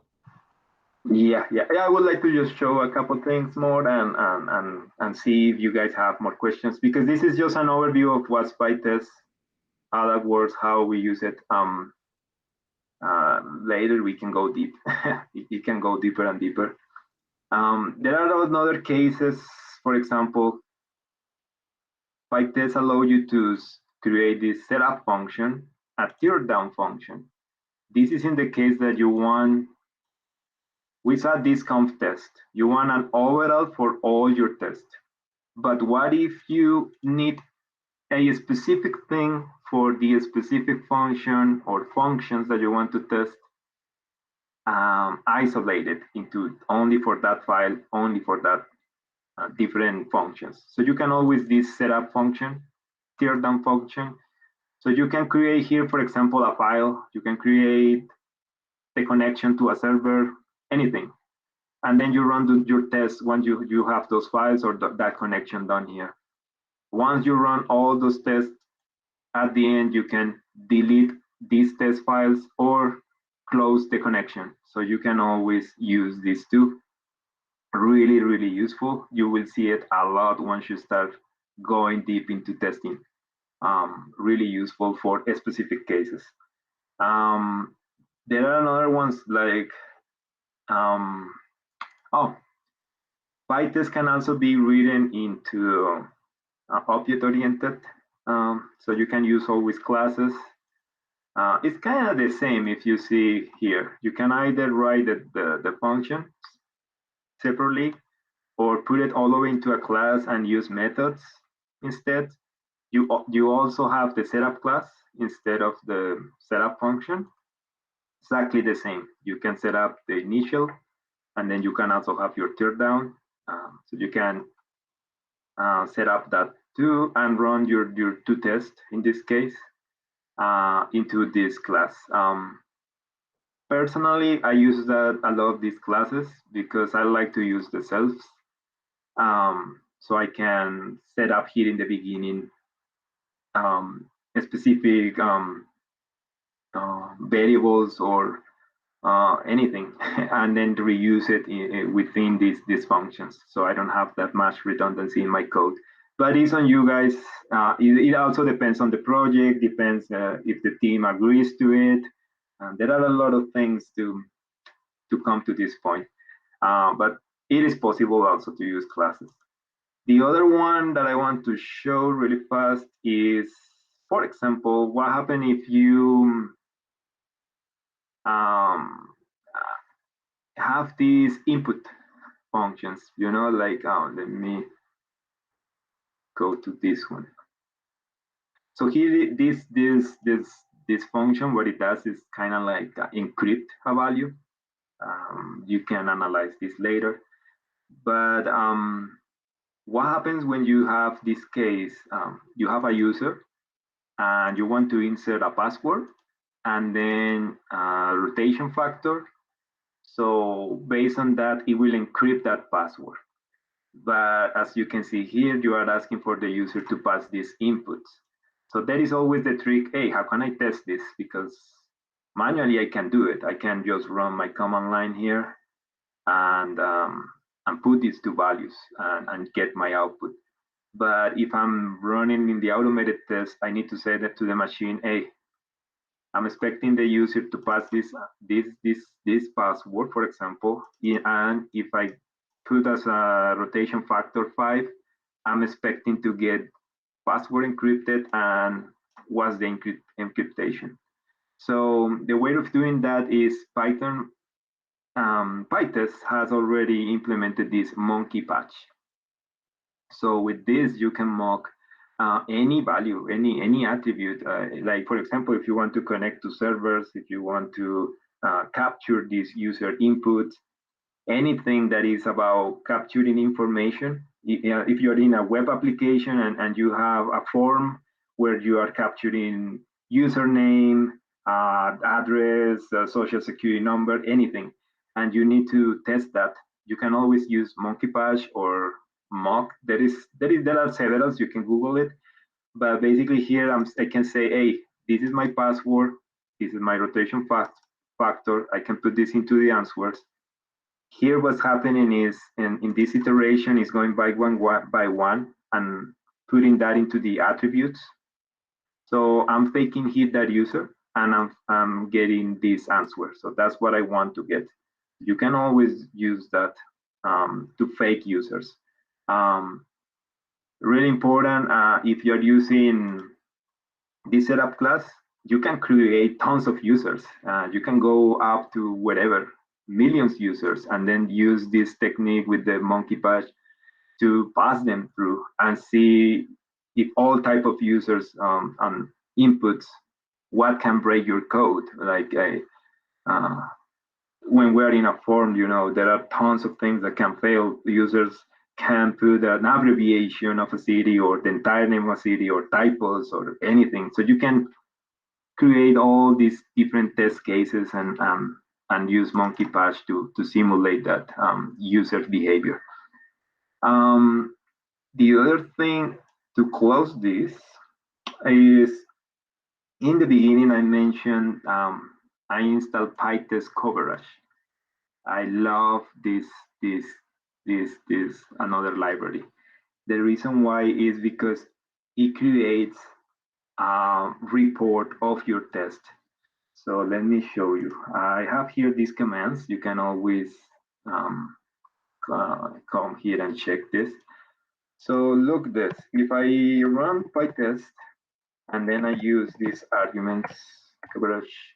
Yeah. I would like to just show a couple things more and see if you guys have more questions, because this is just an overview of what's Pytest, how that works, how we use it. Later we can go deep. It can go deeper and deeper. There are other cases. For example, Pytest allow you to create this setup function, a teardown function. This is in the case that you want, we saw this conf test. You want an overall for all your tests. But what if you need a specific thing for the specific function or functions that you want to test, isolated into only for that file, only for that different functions. So you can always this setup function, teardown function. So you can create here, for example, a file. You can create the connection to a server, anything. And then you run your tests once you have those files or that connection done here. Once you run all those tests, at the end, you can delete these test files or close the connection. So you can always use these two. Really, really useful. You will see it a lot once you start going deep into testing. Really useful for specific cases. There are other ones like, Pytest can also be written into object-oriented. So you can use always classes. It's kind of the same if you see here. You can either write the function separately or put it all the way into a class and use methods instead. You also have the setup class instead of the setup function. Exactly the same. You can set up the initial, and then you can also have your teardown. So you can set up that too and run your two tests in this case into this class. Personally, I use that a lot of these classes because I like to use the selves. So I can set up here in the beginning specific variables or anything, and then reuse it within these functions. So I don't have that much redundancy in my code. But it's on you guys. It also depends on the project, depends if the team agrees to it. There are a lot of things to come to this point. But it is possible also to use classes. The other one that I want to show really fast is, for example, what happens if you have these input functions, like, let me go to this one. So here, this function, what it does is kind of like encrypt a value. You can analyze this later. But what happens when you have this case? You have a user and you want to insert a password and then a rotation factor. So based on that, it will encrypt that password. But as you can see here, you are asking for the user to pass these inputs. So that is always the trick. Hey, how can I test this? Because manually I can do it. I can just run my command line here and put these two values and get my output. But if I'm running in the automated test, I need to say that to the machine, hey, I'm expecting the user to pass this password, for example, and if I put as a rotation factor 5, I'm expecting to get password encrypted and what's the encryption. So the way of doing that is Python. Pytest has already implemented this monkey patch. So with this, you can mock any value, any attribute. Like, for example, if you want to connect to servers, if you want to capture this user input, anything that is about capturing information. If you're in a web application and you have a form where you are capturing username, address, social security number, anything, and you need to test that, you can always use monkey patch or mock. There are several, you can Google it. But basically here I can say, hey, this is my password, this is my rotation factor. I can put this into the answers. Here what's happening is, in this iteration, is going by one and putting that into the attributes. So I'm taking here that user and I'm getting this answer. So that's what I want to get. You can always use that to fake users. Really important, if you're using this setup class, you can create tons of users. You can go up to whatever, millions users, and then use this technique with the monkey patch to pass them through and see if all type of users and inputs, what can break your code. Like when we're in a form, there are tons of things that can fail. Users can put an abbreviation of a city or the entire name of a city or typos or anything. So you can create all these different test cases and use monkey patch to simulate that user behavior. The other thing to close this is, in the beginning I mentioned I installed Pytest coverage. I love this another library. The reason why is because it creates a report of your test. So let me show you. I have here these commands. You can always come here and check this. So look this. If I run Pytest and then I use these arguments coverage,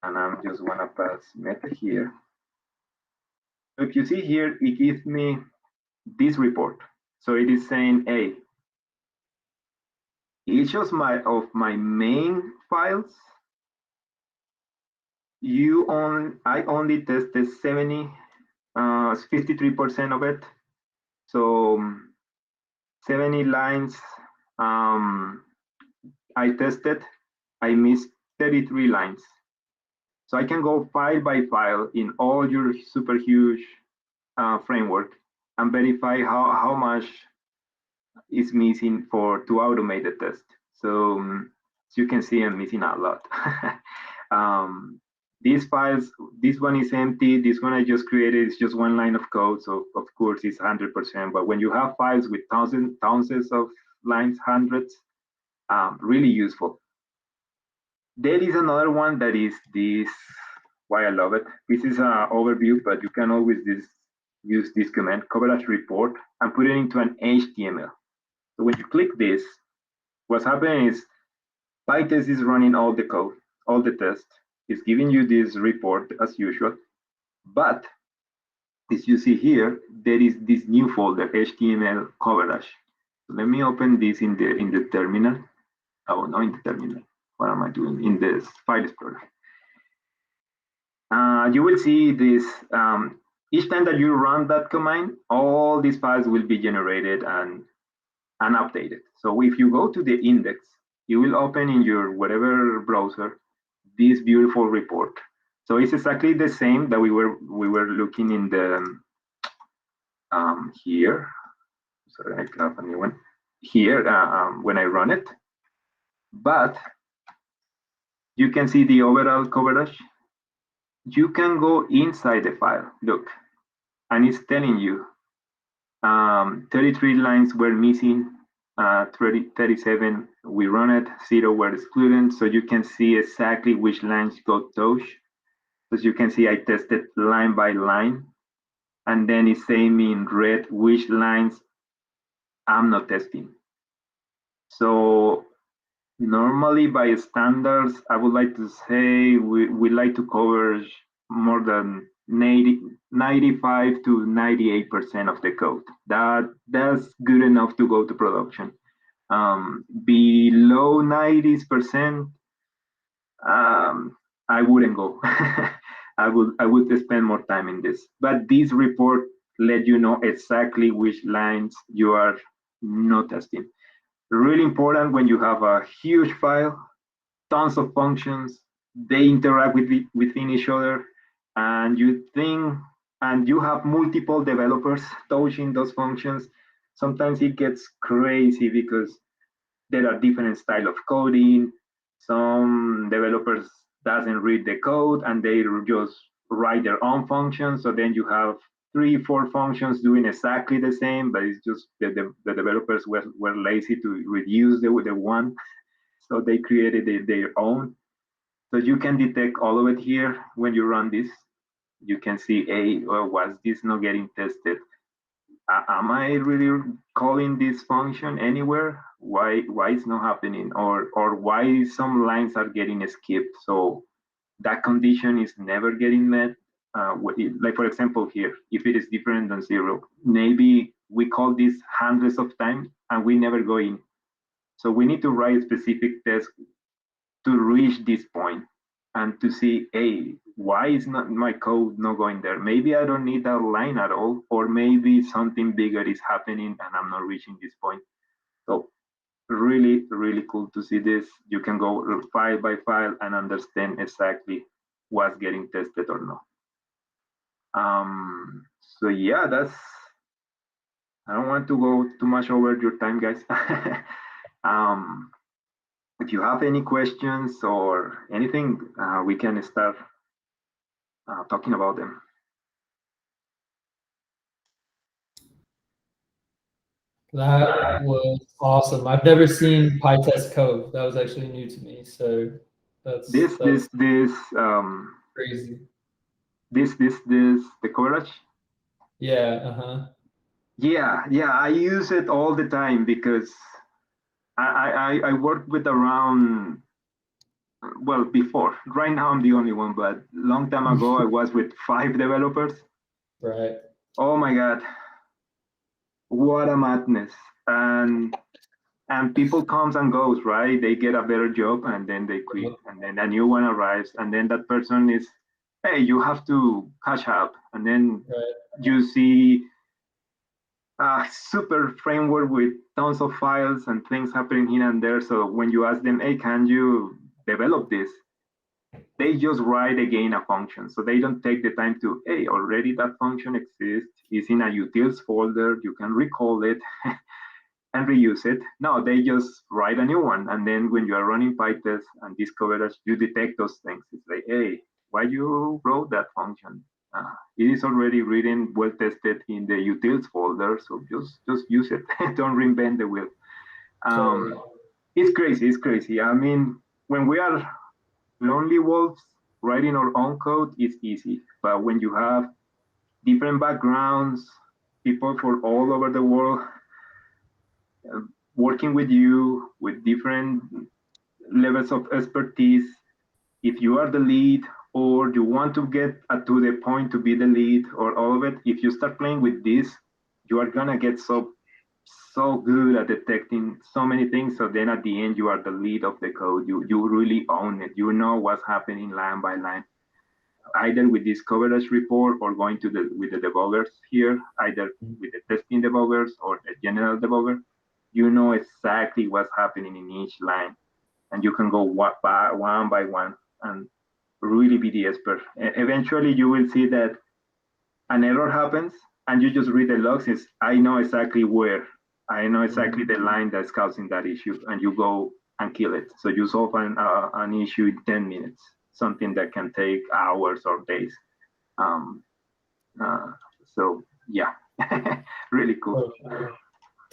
and I'm just wanna pass method here. So if you see here, it gives me this report. So it is saying, hey, each of my main files, I only tested 53% of it. So 70 lines I tested, I missed 33 lines. So I can go file by file in all your super huge framework and verify how much is missing to automate the test. So as you can see, I'm missing a lot. These files, this one is empty. This one I just created is just one line of code. So of course it's 100%. But when you have files with thousands of lines, hundreds, really useful. There is another one that is this, why I love it. This is an overview, but you can always use this command, coverage report, and put it into an HTML. So when you click this, what's happening is Pytest is running all the code, all the tests. It's giving you this report as usual, but as you see here, there is this new folder, HTML coverage. So let me open this in the terminal. Oh, no, in the terminal. What am I doing? In this file explorer. You will see this, each time that you run that command, all these files will be generated and updated. So if you go to the index, you will open in your whatever browser this beautiful report. So it's exactly the same that we were looking in the here. Sorry, I have a new one here when I run it. But you can see the overall coverage. You can go inside the file, look, and it's telling you 33 lines were missing, 37 we run it, 0 were excluded. So you can see exactly which lines got touched. As you can see, I tested line by line, and then it's saying in red which lines I'm not testing. So normally by standards, I would like to say we like to cover more than 95 to 98% of the code. That's good enough to go to production. Below 90%, I wouldn't go. I would spend more time in this. But this report let you know exactly which lines you are not testing. Really important when you have a huge file, tons of functions, they interact within each other, and you have multiple developers touching those functions. Sometimes it gets crazy because there are different style of coding. Some developers doesn't read the code and they just write their own functions. So then you have 3-4 functions doing exactly the same, but it's just the developers were lazy to reduce the one. So they created their own. So you can detect all of it here when you run this. You can see, hey, was this not getting tested? Am I really calling this function anywhere? Why it's not happening? Or why some lines are getting skipped? So that condition is never getting met. Like for example here, if it is different than 0, maybe we call this hundreds of times and we never go in. So we need to write specific tests to reach this point and to see, hey, why is not my code not going there? Maybe I don't need that line at all, or maybe something bigger is happening and I'm not reaching this point. So really, really cool to see this. You can go file by file and understand exactly what's getting tested or not. So yeah, I don't want to go too much over your time, guys. If you have any questions or anything, we can start talking about them. That was awesome. I've never seen Pytest code. That was actually new to me. So that's crazy. The coverage. Yeah. Yeah. I use it all the time because I worked with around, well, before. Right now I'm the only one, but long time ago I was with 5 developers. Right. Oh my God, what a madness! And people comes and goes, right? They get a better job and then they quit, and then a new one arrives, and then that person is, hey, you have to catch up, and then you see a super framework with tons of files and things happening here and there. So when you ask them, hey, can you develop this? They just write again a function. So they don't take the time to, hey, already that function exists. It's in a utils folder. You can recall it and reuse it. No, they just write a new one. And then when you are running Pytest and this coverage, you detect those things. It's like, hey, why you wrote that function? It is already written, well tested in the utils folder. So just use it. Don't reinvent the wheel. It's crazy. I mean, when we are lonely wolves, writing our own code is easy. But when you have different backgrounds, people from all over the world working with you with different levels of expertise. If you are the lead or you want to get to the point to be the lead or all of it, if you start playing with this, you are gonna get so good at detecting so many things. So then at the end, you are the lead of the code. You really own it. You know what's happening line by line, either with this coverage report or going to with the debuggers here, either with the testing debuggers or the general debugger. You know exactly what's happening in each line, and you can go one by one and really be the expert. Eventually, you will see that an error happens, and you just read the logs. I know exactly where. I know exactly the line that's causing that issue, and you go and kill it. So you solve an issue in 10 minutes, something that can take hours or days. So yeah, really cool.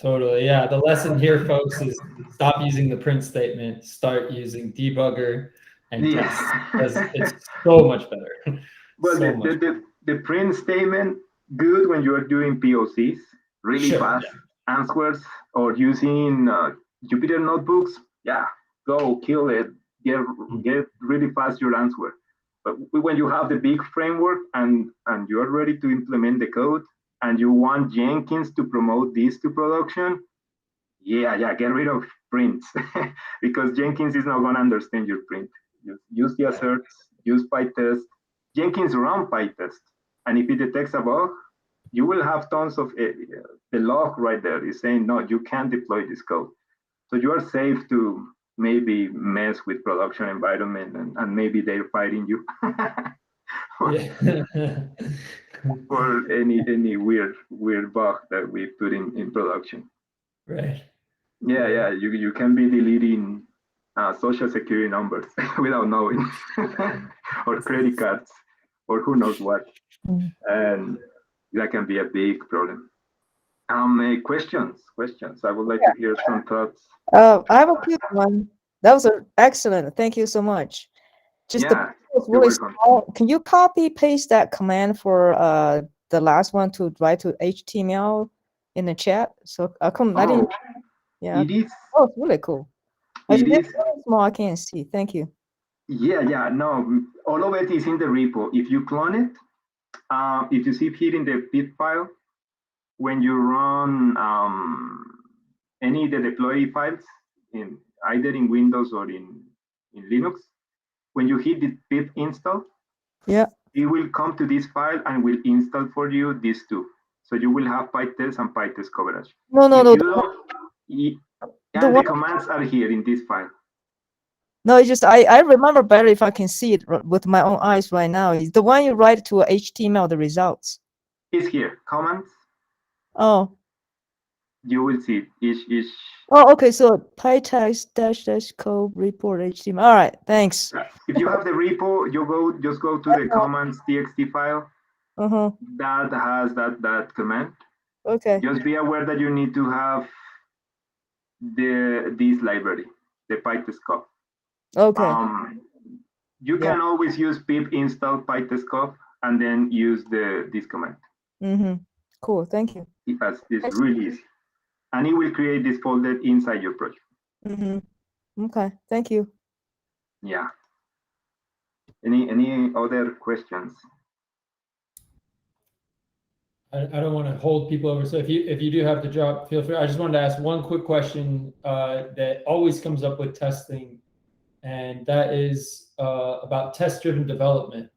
Totally. Yeah. The lesson here, folks, is stop using the print statement, start using debugger and test, because it's so much better. Well, the print statement, good when you are doing POCs, really fast answers, or using Jupyter notebooks. Yeah, go kill it. Get really fast your answer. But when you have the big framework and you're ready to implement the code and you want Jenkins to promote this to production, yeah, get rid of prints because Jenkins is not going to understand your print. Use the asserts, use Pytest. Jenkins run Pytest, and if it detects a bug, you will have tons of the log right there is saying, no, you can't deploy this code. So you are safe to maybe mess with production environment and maybe they're fighting you for any weird bug that we put in production. Right. Yeah, you can be deleting social security numbers without knowing, or credit cards, or who knows what, and that can be a big problem. Questions. I would like to hear some thoughts. I have a quick one. That was excellent. Thank you so much. Just Yeah, really small. Can you copy paste that command for the last one to write to HTML in the chat? So I didn't. Yeah. It is. Oh, it's really cool. It is really small. I can't see. Thank you. Yeah. No, all of it is in the repo. If you clone it, if you see here in the pip file, when you run any of the deploy files in either in Windows or in Linux, when you hit the pip install, it will come to this file and will install for you these two. So you will have Pytest and Pytest coverage. No. The commands are here in this file. No, it's just I remember better if I can see it with my own eyes right now. It's the one you write to HTML, the results. It's here, commands. Oh. You will see it. Oh, okay. So Pytest -- code report HTML. All right, thanks. If you have the repo, just go to the commands txt file. That has that command. Okay. Just be aware that you need to have this library, the Pytest cop. Okay. You can always use pip install Pytest cop and then use this command. Cool. Thank you. It's really easy, and it will create this folder inside your project. Okay. Thank you. Yeah. Any other questions? I don't want to hold people over. So if you do have to drop, feel free. I just wanted to ask one quick question that always comes up with testing, and that is about test-driven development.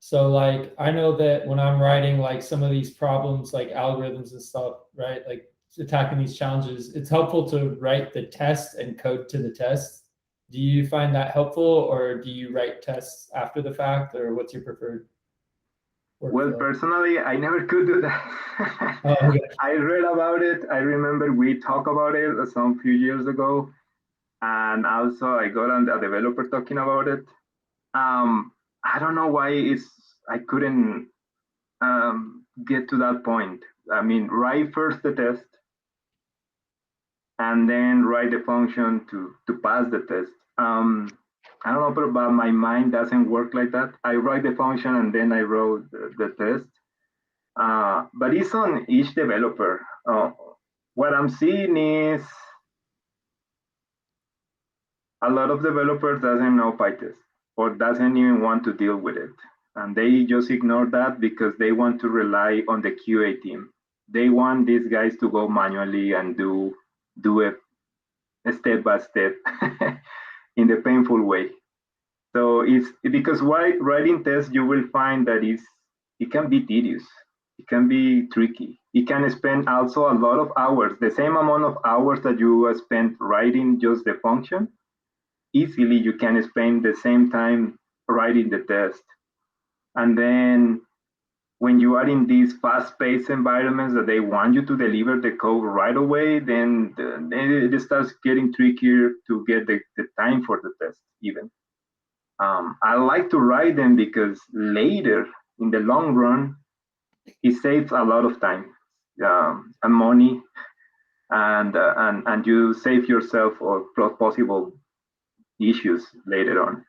So like, I know that when I'm writing like some of these problems, like algorithms and stuff, right? Like attacking these challenges, it's helpful to write the test and code to the test. Do you find that helpful, or do you write tests after the fact, or what's your preferred workflow? Well, personally, I never could do that. I read about it. I remember we talked about it some few years ago. And also I got on a developer talking about it. I don't know why I couldn't get to that point. I mean, write first the test and then write the function to pass the test. I don't know, but my mind doesn't work like that. I write the function and then I wrote the test. but it's on each developer. What I'm seeing is a lot of developers doesn't know Pytest or doesn't even want to deal with it. And they just ignore that because they want to rely on the QA team. They want these guys to go manually and do it step by step in the painful way. So it's because writing tests, you will find that it can be tedious. It can be tricky. It can spend also a lot of hours, the same amount of hours that you spent writing just the function. Easily, you can spend the same time writing the test. And then when you are in these fast-paced environments that they want you to deliver the code right away, then it starts getting trickier to get the time for the test even. I like to write them because later, in the long run, it saves a lot of time and money, and you save yourself or possible issues later on.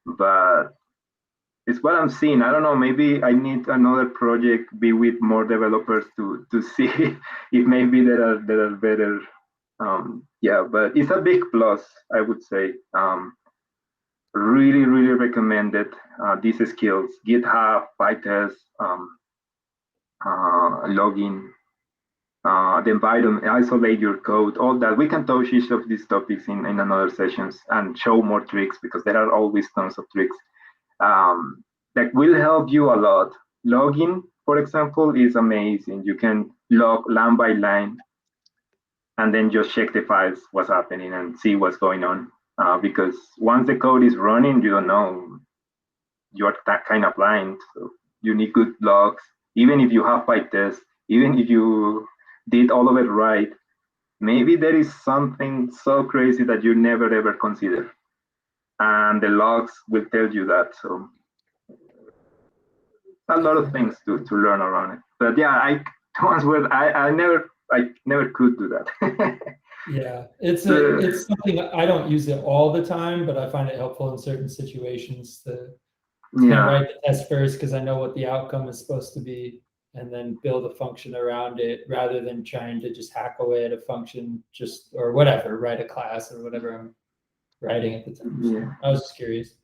But it's what I'm seeing. I don't know, maybe I need another project, be with more developers to see if maybe there are better. Yeah, but it's a big plus, I would say. Really, really recommended these skills: GitHub, Pytest, login, the environment, isolate your code, all that. We can touch each of these topics in another sessions and show more tricks because there are always tons of tricks that will help you a lot. Logging, for example, is amazing. You can log line by line and then just check the files, what's happening, and see what's going on. Because once the code is running, you don't know. You're that kind of blind. So you need good logs. Even if you have Pytest, even if you did all of it right, maybe there is something so crazy that you never ever consider. And the logs will tell you that. So a lot of things to learn around it. But yeah, I never could do that. Yeah, it's something I don't use it all the time, but I find it helpful in certain situations to write the test first because I know what the outcome is supposed to be, and then build a function around it rather than trying to just hack away at a function or whatever, write a class or whatever I'm writing at the time. So I was just curious.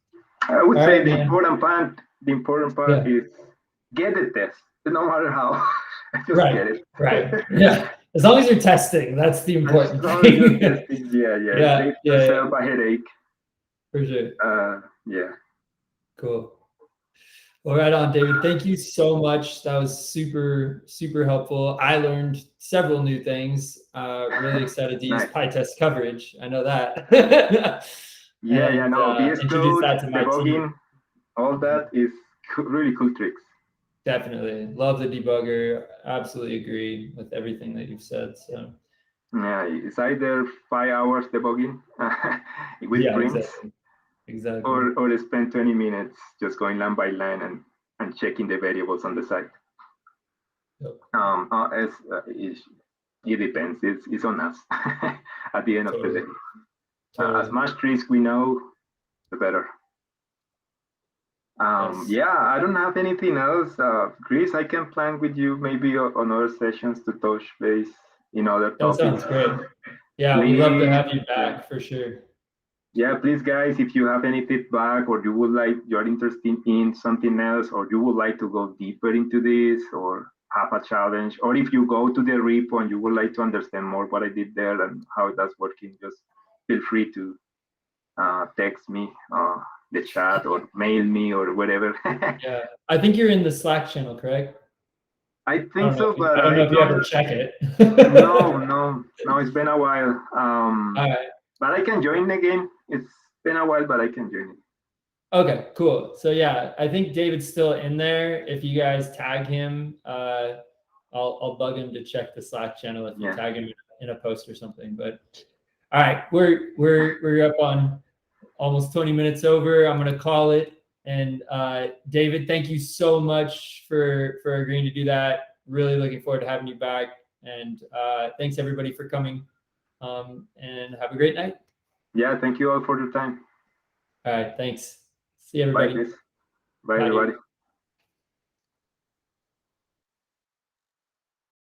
I would say the important part is get the test, no matter how. Just get it. Right. Yeah. As long as you're testing, that's the important thing. Testing, save yourself a headache. For sure. Yeah. Cool. Well, right on, David. Thank you so much. That was super, super helpful. I learned several new things. Really excited to use Pytest coverage. I know that. VS Code, debugging, all that is really cool tricks. Definitely. Love the debugger. Absolutely agree with everything that you've said. So yeah, it's either 5 hours debugging with prints. Exactly. Or spend 20 minutes just going line by line and checking the variables on the side. Yep. It depends. It's on us at the end of the day. As much tricks we know, the better. Yeah, I don't have anything else. Chris, I can plan with you maybe on other sessions to touch base in other topics. That sounds great. Yeah, we'd love to have you back for sure. Yeah, please, guys, if you have any feedback or you're interested in something else, or you would like to go deeper into this or have a challenge, or if you go to the repo and you would like to understand more what I did there and how that's working, just feel free to text me, the chat, or mail me, or whatever. Yeah, I think you're in the Slack channel, correct? I think so, but I don't know if you ever check it. No, it's been a while. All right. But I can join again. It's been a while, but I can join it. Okay, cool. So yeah, I think David's still in there. If you guys tag him, I'll bug him to check the Slack channel if you tag him in a post or something. But all right, we're up on almost 20 minutes over. I'm gonna call it. And David, thank you so much for agreeing to do that. Really looking forward to having you back. And thanks everybody for coming. And have a great night. Yeah, thank you all for your time. All right, thanks. See everybody. Bye, everybody.